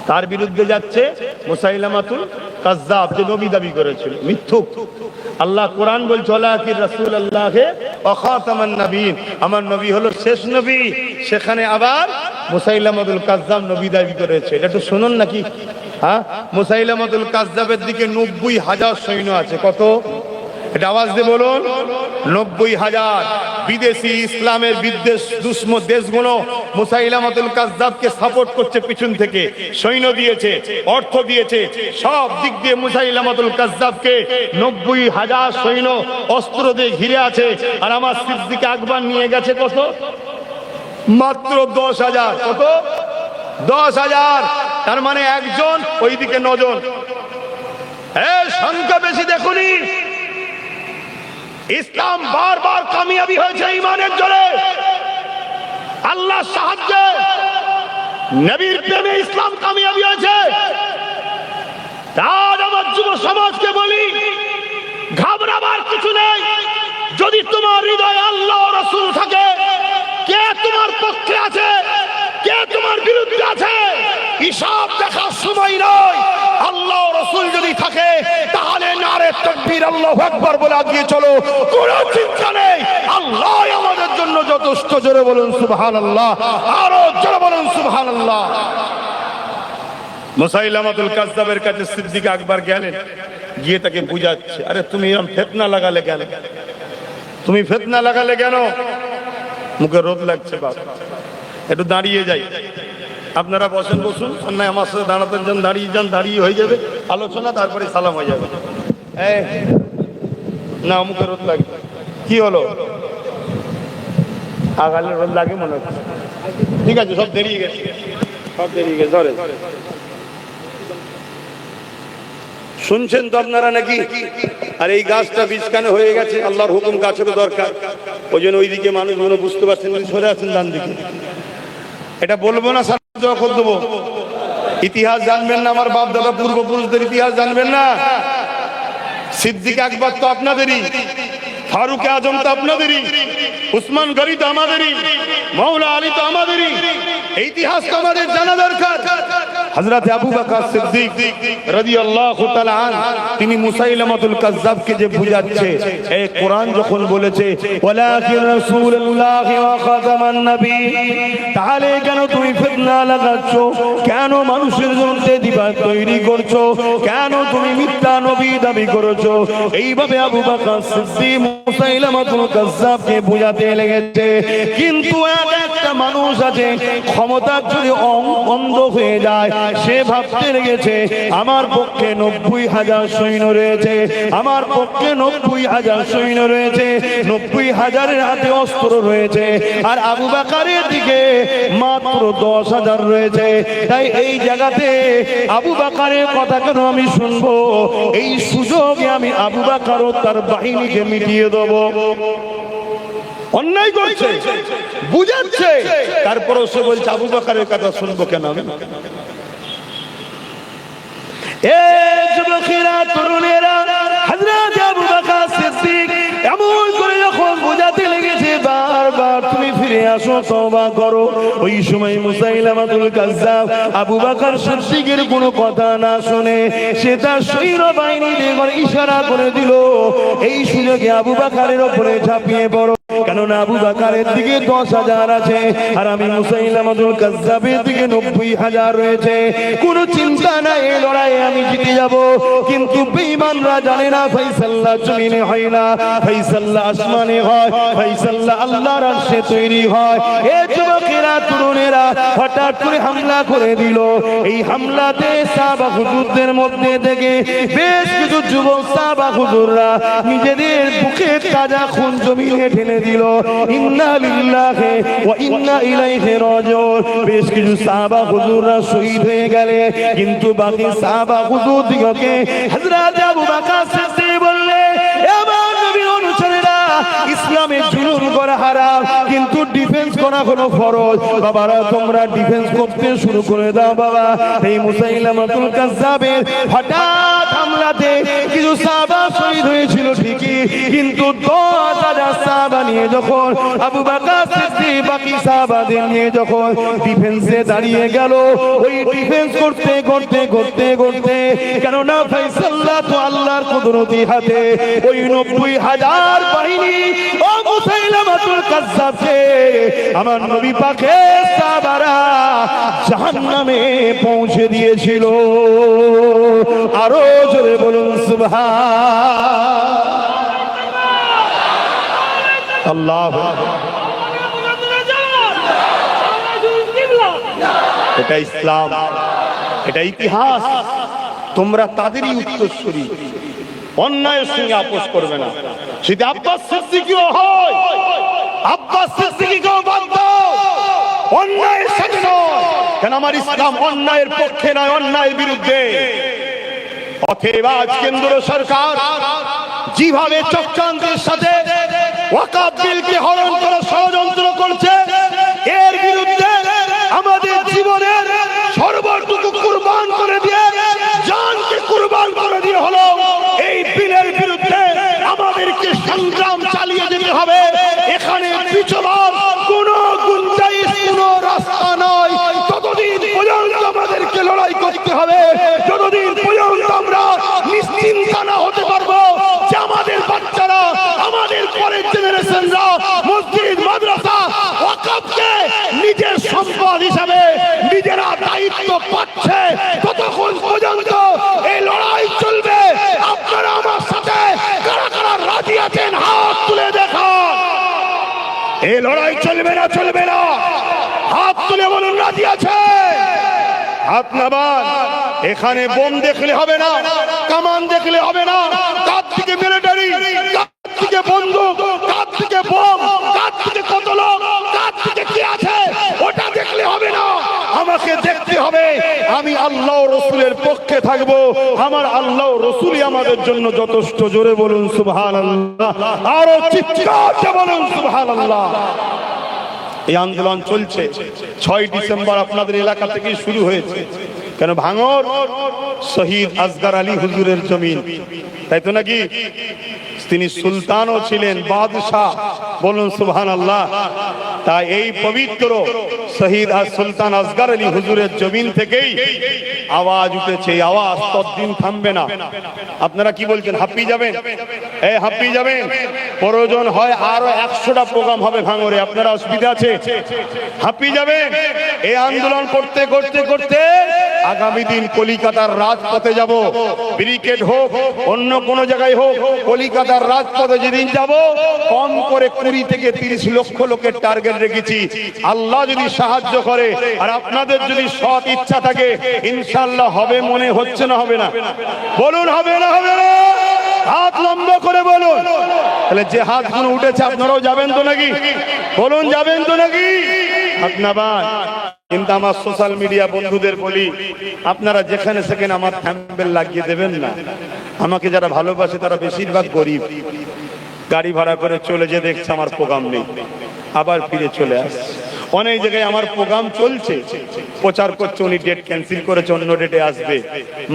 তার বিরুদ্ধে যাচ্ছে মুসাইলামাতুল কাজ্জাব, যে নবী দাবি করেছিল, মিথ্যুক। আল্লাহ কোরআন বলছে, ওয়ালাকিন রাসূলুল্লাহি ওয়া খাতামান নবিয়্যিন, আমার নবী হলো শেষ নবী। সেখানে আবার মুসাইলামাতুল কাজ্জাব নবী দাবি করেছে। এটা একটু শুনুন নাকি? হ্যাঁ, মুসাইলামাতুল কাজ্জাবের দিকে 90,000 সৈন্য আছে। কত? এটা আওয়াজ দিয়ে বলুন। 90,000 বিদেশি ইসলামের বিদ্বেষ দুশ্মন দেশগুলো মুসাইলামাতুল কাজ্জাবকে সাপোর্ট করছে, পিছন থেকে সৈন্য দিয়েছে, অর্থ দিয়েছে, সব দিক দিয়ে মুসাইলামাতুল কাজ্জাবকে 90,000 সৈন্য অস্ত্র দিয়ে ঘিরে আছে। আর আমার সিদ্দিক আকবর নিয়ে গেছে কত? মাত্র 10,000। কত? 10,000। তার মানে একজন, ওইদিকে 9 জন। সংখ্যা বেশি দেখুনি। ইসলাম বারবার কামিয়াবি হয়েছে ঈমানের জোরে, আল্লাহর সাহায্যে, নবীর প্রেমে ইসলাম কামিয়াবি হয়েছে। তার আমার যুব সমাজকে বলি, ঘাবড়াবার কিছু নেই। যদি তোমার হৃদয়ে আল্লাহ ও রাসূল থাকে, কে তোমার পক্ষে আছে, কে তোমার বিরুদ্ধে আছে, হিসাব দেখার সময় নয়। আল্লাহ ও রাসূল যদি থাকে, তাহলে নারে তাকবীর, আল্লাহু আকবার বলে আগিয়ে চলো, কোনো চিন্তা নেই, আল্লাহ আমাদের জন্য যথেষ্ট। জোরে বলুন সুবহানাল্লাহ, আরো জোরে বলুন সুবহানাল্লাহ। মুসাইলামাতুল কাজ্জাবের কাছে সিদ্দিক আকবর গেলেন, গিয়ে তাকে বুঝাচ্ছে, আরে তুমি এরকম ফিতনা লাগালে কেন, তুমি ফিতনা লাগালে কেন? মুখে রোদ লাগছে, বাপ একটু দাঁড়িয়ে যাই। আপনারা বসেন, বসুন, না আমার সাথে দাঁড়াতেন যান, দাঁড়িয়ে যান, দাঁড়িয়ে হয়ে যাবে আলোচনা, তারপরে সালাম হয়ে যাবে। না মুখে রোদ লাগে, কি হলো? আগালে রোদ লাগে মনে হচ্ছে। ঠিক আছে, সব দেরিয়ে গেছে, সব দেরিয়ে গেছে। ধরে শুনছেন তো আপনারা নাকি? আর এই গাছটা বীজখানে হয়ে গেছে, আল্লাহর হুকুম গাছেরও দরকার, ওই জন্য ওইদিকে মানুষগুলো বুঝতে পারছেন, সরে আছেন ডান দিকে। এটা বলবো না, সারা করে দেবো। ইতিহাস জানবেন না, আমার বাপ দাদা পূর্বপুরুষদের ইতিহাস জানবেন না? সিদ্দিক আকবর তো আপনাদেরই, ফারুক আজম তো আপনাদেরই, উসমান গনি তো আমাদেরই, মাওলা আলী তো আমাদেরই। এই ইতিহাস তো আমাদের জানা দরকার। হযরত আবু বকর সিদ্দিক রাদিয়াল্লাহু তাআলা আনহু, তিনি মুসাইলামাতুল কাজ্জাবকে যে বুঝাচ্ছে, এই কোরআন যখন বলেছে ওয়ালাকিন রাসূলুল্লাহ ওয়া খাতামান নবী, তাহলে কেন তুমি ফিতনা লাগাচ্ছ? কেন মানুষের মধ্যে বিবাদ তৈরি করছো? কেন তুমি মিথ্যা নবী দাবি করছো? এইভাবে আবু বকর সিদ্দিক মুসাইলামাতুল কাজ্জাবকে বুঝাতে লেগেছে। কিন্তু একটা মানুষ আছে, ক্ষমতার যদি অন্ধ হয়ে যায়, সে ভাবতে লেগেছে আমার পক্ষে 90,000 সৈন্য রয়েছে, আমার পক্ষে 90,000 সৈন্য রয়েছে, 90,000-এর হাতে অস্ত্র রয়েছে, আর আবু বকরের দিকে মাত্র 10,000 রয়েছে। তাই এই জায়গাতে আবু বকরের কথা কেন আমি শুনবো? এই সুযোগে আমি আবু বকর ও তার বাহিনীকে মিটিয়ে দেবো। অন্যায় করছে, বুঝাচ্ছে, তারপরেও সে বলছে আবু বকরের কথা শুনবো কেন আমি? যুবকেরা, তরুণেরা, হযরত আবু বকর সিদ্দিক এমন করে যখন বোঝাতে লেগেছে, বারবার তুমি ফিরে আসো, তওবা করো। ওই সময় মুসাইলামাতুল কাজ্জাব আবু বকর সিদ্দিকের কোনো কথা না শুনে সে তার সৈন্য বাহিনীদের ইশারা করে দিল, এই সুযোগে আবু বকরের উপরে ঝাঁপিয়ে পড়ো। কেননা আবু বকরের দিকে 10,000 আছে, আর আমি মুসাইলামাতুল কাজ্জাবের দিকে 90,000 রয়েছে। কোনো চিন্তা নাই, এই লড়াইয়ে আমি জিতে যাব। কিন্তু বেঈমানরা জানে না ফয়সালা জমিনে হয় না, ফয়সালা আসমানে হয়, ফয়সালা আল্লাহর আরশে তৈরি হয়। এই যুবকেরা, তরুণেরা হঠাৎ করে হামলা করে দিল। এই হামলাতে সাহাবা হুজুরদের মধ্যে থেকে বেশ কিছু যুবক সাহাবা হুজুররা নিজেদের বুকে তাজা খুন জমিনে ঢেলে দিল। ইন্না লিল্লাহি ওয়া ইন্না ইলাইহি রাজিউন। বেশ কিছু সাহাবা হুজুররা শহীদ হয়ে গেলে, কিন্তু বাকি সাহাবা হুজুর দিগকে হযরত আবু বকর সিদ্দিক বললে, আমার নবীর অনুসারীরা, ইসলামে জুলুম করা হারাম, কিন্তু ডিফেন্স করা হলো ফরজ। বাবারা, তোমরা ডিফেন্স করতে শুরু করে দাও বাবা। এই মুসাইলামাতুল কাজ্জাবের হঠাৎ হামলাতে কিছু সাহাবা শহীদ হয়েছিল ঠিকই, কিন্তু 10,000 সাহাবা নিয়ে যখন আবু বকর সিদ্দিক বাকি সাহাবাদের নিয়ে যখন ডিফেন্সে দাঁড়িয়ে গেল, ওই ডিফেন্স করতে করতে করতে করতে, কেননা ফয়সালা তো আল্লাহর কুদরতি হাতে, ওই 90,000 বাহিনী ও মুসাইলামাতুল কাজ্জাবকে আমার নবী পাকের সাহাবারা জাহান্নামে পৌঁছে দিয়েছিল। আরো জোরে বলুন সুবহানাল্লাহ। এটা ইসলাম, এটা ইতিহাস। তোমরা তাদেরই উত্তরসূরি, অন্যায়ের সঙ্গে আপোষ করবে না। সেটা আব্বাস সিদ্দিকীও হয়, আব্বাস সিদ্দিকীকেও বাদ দাও, অন্যায়ের সাথে নয়। কেন আমার ইসলাম অন্যায়ের পক্ষে নয়, অন্যায়ের বিরুদ্ধে। অতএব আজ কেন্দ্র সরকার যেভাবে চক্রান্তের সাথে ওয়াকফ বিলকে হরণ করার ষড়যন্ত্র করছে, এর বিরুদ্ধে আমাদের জীবনের সর্বটুকু কুরবান করে দিয়ে, জানকে কুরবান করে দিয়ে হলো এই বিলের বিরুদ্ধে আমাদেরকে সংগ্রাম চালিয়ে যেতে হবে। এখানে পিছবার কোনো গুঞ্জাইশ, কোনো রাস্তা নয়। ততদিন পর্যন্ত আমাদেরকে লড়াই করতে হবে, যতদিন পর্যন্ত আমরা নিশ্চিন্ত না হতে পারবো লড়াই চলবে না, চলবে না। হাত তুলে বলুন রাজি আছে। হাত নামান। এখানে বোম দেখলে হবে না, কামান দেখলে হবে না, কার থেকে মিলিটারি, কার থেকে বন্দুক, কার থেকে বোম, কার থেকে কত লোক, কার থেকে কি আছে ওটা দেখলে হবে না। আমাকে দেখতে হবে আমি আল্লাহ রাসূলের পক্ষে থাকবো, আমার আল্লাহ রাসূলই আমাদের জন্য যথেষ্ট। জোরে বলুন সুবহানাল্লাহ, আরো চিৎকার দিয়ে বলুন সুবহানাল্লাহ। এই আন্দোলন চলছে 6 ডিসেম্বর আপনাদের এলাকা থেকে শুরু হয়েছে। কেন? ভাঙর শহীদ আসগর আলী হুজুরের জমিন, তাই তো নাকি? তিনি সুলতানও ছিলেন, বাদশাহ। বলুন সুবহানাল্লাহ। তাই এই পবিত্র শহীদ সুলতান আসগর আলী হুজুরের জমিন থেকেই আওয়াজ উঠেছে। এই আওয়াজ ততদিন থামবে না। আপনারা কি বলছেন? হাঁপিয়ে যাবেন? হাঁপিয়ে যাবেন? প্রয়োজন হয় আরো 100টা প্রোগ্রাম হবে ভাঙরে, আপনারা অসুবিধা আছে? হাঁপিয়ে যাবেন? এই আন্দোলন করতে করতে করতে আগামী দিন কলিকাতার রাজপথে যাব। ব্রিগেড হোক, অন্য কোন জায়গায় হোক, কলিকাতার রাজপথে যেদিন যাব, কম করে 20 থেকে 30 লক্ষ লোকের টার্গেট রেখেছি। আল্লাহ যদি সাহায্য করে আর আপনাদের যদি সৎ ইচ্ছা থাকে, ইনশাআল্লাহ হবে। মনে হচ্ছে না হবে না? বলুন হবে না হবে না? হাত লম্বা করে বলুন। তাহলে যে হাতগুলো উঠেছে আপনারাও যাবেন তো নাকি? বলুন যাবেন তো নাকি? আপনার কিন্তু আমার সোশ্যাল মিডিয়া বন্ধুদের বলি, আপনারা যেখানে সেখানে আমার থ্যাম্বেল লাগিয়ে দেবেন না। আমাকে যারা ভালোবাসে তারা বেশিরভাগ গরিব, গাড়ি ভাড়া করে চলে যে দেখছে আমার প্রোগ্রাম নেই, আবার ফিরে চলে আসছে। অনেক জায়গায় আমার প্রোগ্রাম চলছে, প্রচার করছে উনি ডেট ক্যান্সেল করেছে, অন্য ডেটে আসবে,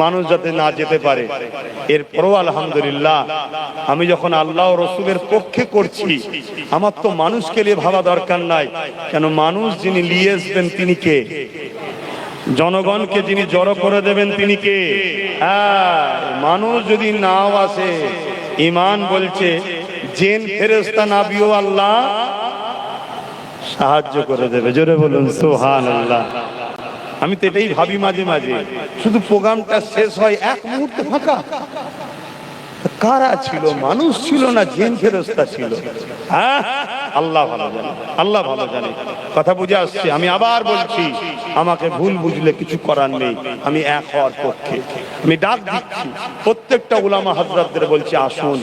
মানুষ যাতে না যেতে পারে। এরপরও আলহামদুলিল্লাহ আমি যখন আল্লাহ রসুলের পক্ষে করছি, আমার তো মানুষকে নিয়ে ভাবা দরকার নাই। কেন? মানুষ যিনি নিয়ে আসবেন তিনি কে? জনগণকে যিনি জড়ো করে দেবেন তিনি কে? মানুষ যদি নাও আসে, ঈমান বলছে জিন ফেরেশতা নাবিও আল্লাহ সাহায্য করে দেবে। জোরে বলুন সুবহানাল্লাহ। আমি তো এটাই ভাবি মাঝে মাঝে, শুধু প্রোগ্রামটা শেষ হয় এক মুহূর্তে ফাঁকা। কারা ছিল? মানুষ ছিল না জিন ফেরেশতা ছিল? আল্লাহ ভালো জানে, আল্লাহ ভালো জানে। কথা বুঝে আসছে? আমি আবার বলছি, আমাকে ভুল বুঝলে কিছু করার নেই। আমি এক হওয়ার পক্ষে। আমি ডাক দিচ্ছি প্রত্যেকটা উলামা হযরতদের, বলছি আসুন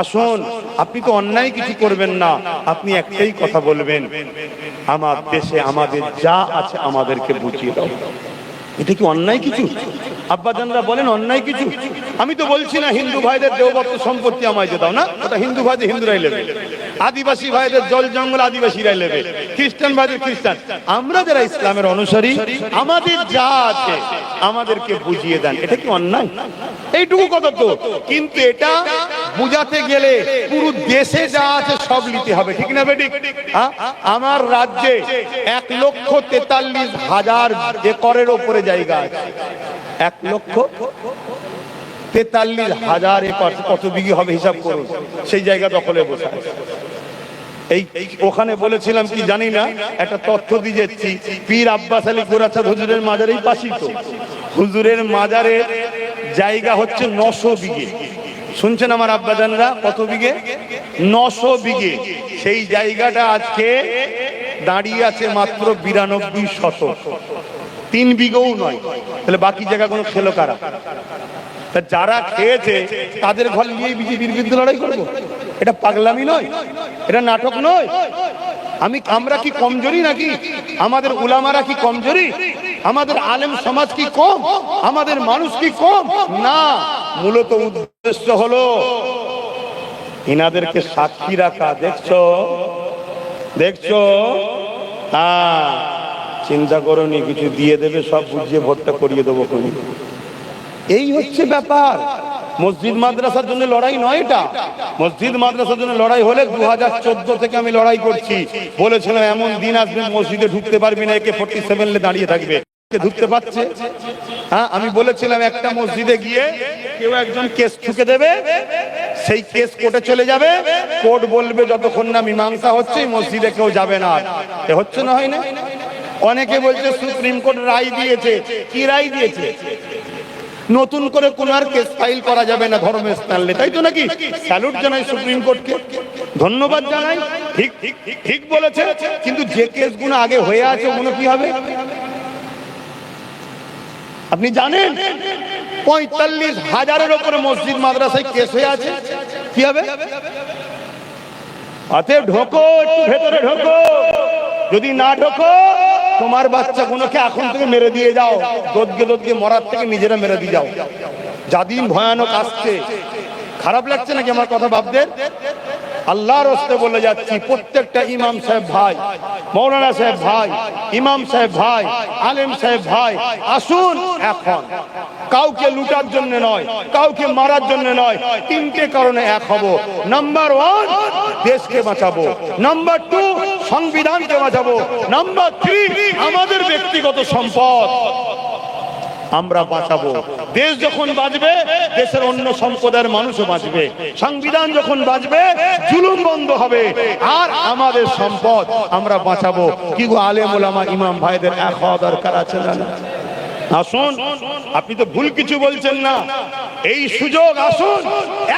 আসুন। আপনি তো অন্যায় কিছু করবেন না, আপনি একটাই কথা বলবেন, আমার দেশে আমাদের যা আছে আমাদেরকে বুঝিয়ে দাও। এটা কি অন্যায় কিছু? আব্বাজানরা বলেন অন্যায় কিছু? আমি তো বলছি না হিন্দু ভাইদের দেওবত্ত সম্পত্তি আমায় দাও না, ওটা হিন্দু ভাইদের হিন্দুরাই নেবে, আদিবাসী ভাইদের জল জঙ্গল আদিবাসীরাই নেবে, খ্রিস্টান ভাইদের খ্রিস্টান। আমরা যারা ইসলামের অনুসারী, আমাদের যা আছে আমাদেরকে বুঝিয়ে দেন। এটা কি অন্যায়? এইটুকু কথা তো। কিন্তু এটা বুঝাতে গেলে পুরো দেশে যা আছে সব নিতে হবে, ঠিক না বেঠিক? আমার রাজ্যে 1,43,000 একরের উপরে জায়গা আছে। 1,43,000 একর কত বিঘি হবে হিসাব করুন। সেই জায়গা দখলে বসে আছে। এই ওখানে বলেছিলাম কি জানি না, একটা তথ্য দিয়ে যাচ্ছি। পীর আব্বাস আলী গোরাচাঁদ হুজুরের মাজারেই পাশই তো। হুজুরের মাজারের জায়গা হচ্ছে 900 বিঘে। শুনছেন আমার আব্বাজানরা? কত বিঘে? 900 বিঘে। সেই জায়গাটা আজকে দাঁড়িয়ে আছে মাত্র 92 শতক, 3 বিঘেও নয়। তাহলে বাকি জায়গাগুলো খেলো কারা? যারা খেয়েছে তাদের ঘর নিয়ে বিজেপির বিরুদ্ধে লড়াই করবো? এটা পাগলামি নয়? এটা নাটক নয়? আমরা কি কমজোরি নাকি? আমাদের উলামারা কি কমজোরি? আমাদের আলেম সমাজ কি কম? আমাদের মানুষ কি কম? না, মূলত উদ্দেশ্য হলো ইনাদেরকে সাক্ষী রাখা। দেখছো দেখছো? চিন্তা করোনি, কিছু দিয়ে দেবে, সব বুঝিয়ে ভোটটা করিয়ে দেবো। এই হচ্ছে ব্যাপার। মসজিদ মাদ্রাসার জন্য লড়াই নয় এটা। মসজিদ মাদ্রাসার জন্য লড়াই হলে 2014 থেকে আমি লড়াই করছি। বলেছিলাম এমন দিন আসবে মসজিদে ঢুকতে পারবি না, AK-47 দাঁড়িয়ে থাকবে। ঢুকতে পারছে? আমি বলেছিলাম একটা মসজিদে গিয়ে কেউ একজন কেস ঠুকে দেবে, সেই কেস কোর্টে চলে যাবে, কোর্ট বলবে যতক্ষণ না মীমাংসা হচ্ছে এই মসজিদে কেউ যাবে না। হচ্ছে না, হয় না? অনেকে বলছে সুপ্রিম কোর্ট রায় দিয়েছে। কি রায় দিয়েছে? নতুন করে কোন আর কেস ফাইল করা যাবে না ধর্মস্থানে, তাই তো নাকি? স্যালুট জানাই সুপ্রিম কোর্টকে। ধন্যবাদ জানাই, ঠিক ঠিক বলেছে। কিন্তু যে কেসগুলো আগে হয়ে আছে ওগুলো কি হবে আপনি জানেন? 45,000-এর উপরে মসজিদ মাদ্রাসায় কেস হয়ে আছে, কি হবে? অতএব ঢোকো, একটু ভেতরে ঢোকো। যদি না ঢোকো, তোমার বাচ্চাগুলোকে এখন থেকে মেরে দিয়ে যাও। দোদকে মরার থেকে নিজেরা মেরে দিয়ে যাও। যা দিন ভয়ানক আসছে। খারাপ লাগছে নাকি আমার কথা ভাবদের? আল্লাহর রাস্তায় বলে যাচ্ছি, প্রত্যেকটা ইমাম সাহেব ভাই, মৌলানা সাহেব ভাই, ইমাম সাহেব ভাই, আলেম সাহেব ভাই, আসুন এখন। কাউকে লুটার জন্য নয়, কাউকে মারার জন্য নয়, তিনটে কারণে এক হব। নাম্বার 1, দেশকে বাঁচাবো। নাম্বার 2, সংবিধানকে বাঁচাবো। নাম্বার 3, আমাদের ব্যক্তিগত সম্পদ আমরা বাঁচাবো। দেশ যখন বাঁচবে, দেশের অন্য সম্প্রদায়ের মানুষও বাঁচবে। সংবিধান যখন বাঁচবে, জুলুম বন্ধ হবে, আর আমাদের সম্পদ আমরা বাঁচাবো। কি গো আলেম ওলামা ইমাম ভাইদের এক হওয়া দরকার আছে না? আসুন, আপনি তো ভুল কিছু বলছেন না। এই সুযোগ আসুন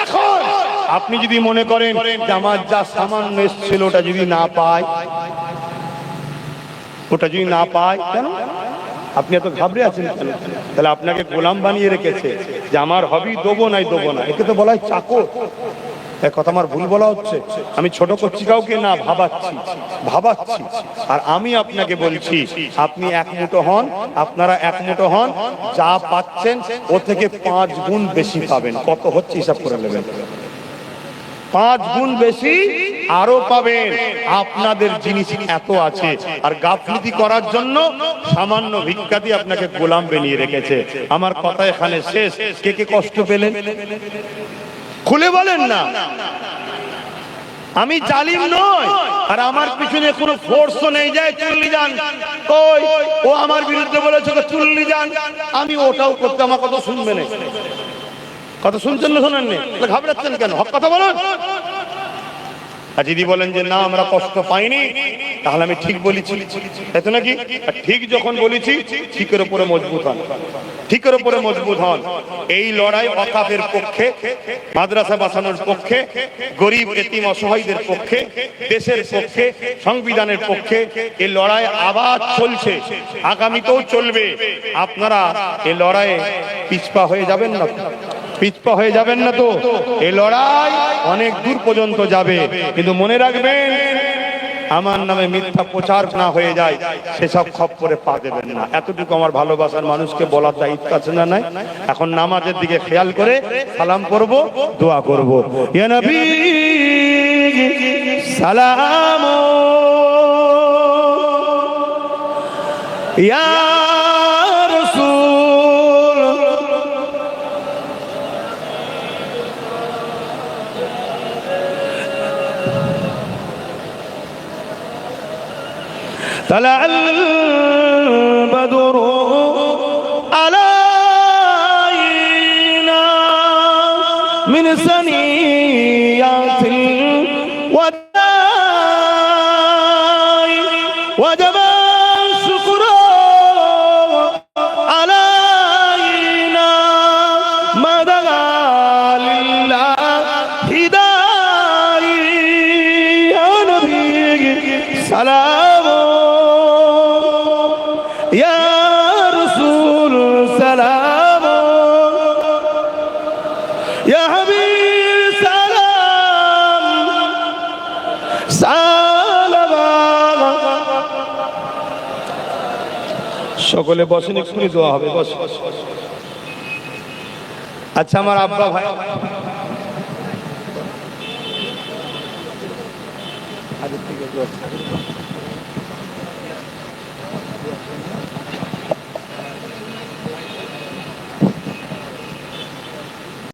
এখন। আপনি যদি মনে করেন যে আমার যা সামান্য এসেছিল ওটা যদি না পায়, কেন আপনি এত ঘাবড়ে আছেন কেন? তাহলে আপনাকে গোলাম বানিয়ে রেখেছে যে আমার হবি দেবো না। একে তো বলা হয় চাকর। এক কথা আমার ভুল বলা হচ্ছে? আমি ছোট করছি কাউকে না, ভাবাচ্ছি। আর আমি আপনাকে বলছি, আপনি এক মুঠো হন, আপনারা এক মুঠো হন, যা পাচ্ছেন ও থেকে 5 গুণ বেশি পাবেন। কত হচ্ছে হিসাব করে নেবেন। 5 গুণ বেশি আরো পাবেন। আপনাদের জিনিস এত আছে, আর গাফলিতি করার জন্য সামান্য ভিক্ষা দিয়ে আপনাকে গোলাম বানিয়ে রেখেছে। আমার কথা এখানে শেষ। কে কষ্ট পেলেন খুলে বলেন না। আমি জালিম নয়, আর আমার পিছনে কোনো ফোর্সও নেই যায় চুল্লি যান। ও আমার বিরুদ্ধে বলেছে চুল্লি যান, আমি ওটাও করতে। আমার কথা শুনবে না। কথা শুনছেন না শোনেননি? ঘাবড়াচ্ছেন কেন? হক কথা বলুন। আর যদি বলেন যে না আমরা কষ্ট পাইনি, তাহলে আমি ঠিক বলেছি, তাই তো নাকি? ঠিক যখন বলেছি, ঠিকের উপরে মজবুত হন। এই লড়াই ওয়াকাফের পক্ষে, মাদ্রাসা বাঁচানোর পক্ষে, গরিব এতিম অসহায়দের পক্ষে, দেশের পক্ষে, সংবিধানের পক্ষে এই লড়াই আবার চলছে, আগামীতেও চলবে। আপনারা এই লড়াইয়ে পিছপা হয়ে যাবেন না তো? এই লড়াই অনেক দূর পর্যন্ত যাবে। কিন্তু মনে রাখবেন, আমার নামে মিথ্যা প্রচার না হয়ে যায়, সেসব খপ্পরে পা দেবেন না। এতটুকু আমার ভালোবাসার মানুষকে বলার দায়িত্ব আছে না নাই? এখন নামাজের দিকে খেয়াল করে সালাম করব, দোয়া করব। ইয়া নবী সালাম, ইয়া طلع البدر علينا من ثنيات الوداع وجب الشكر علينا ما دعا لله داعي يا نبي سلام يا رسول سلام يا حبيب سلام سلام। সকলে বসেন, এক্ষুনি দোয়া হবে। বস। আচ্ছা, আমার আব্বা ভাই আগে থেকে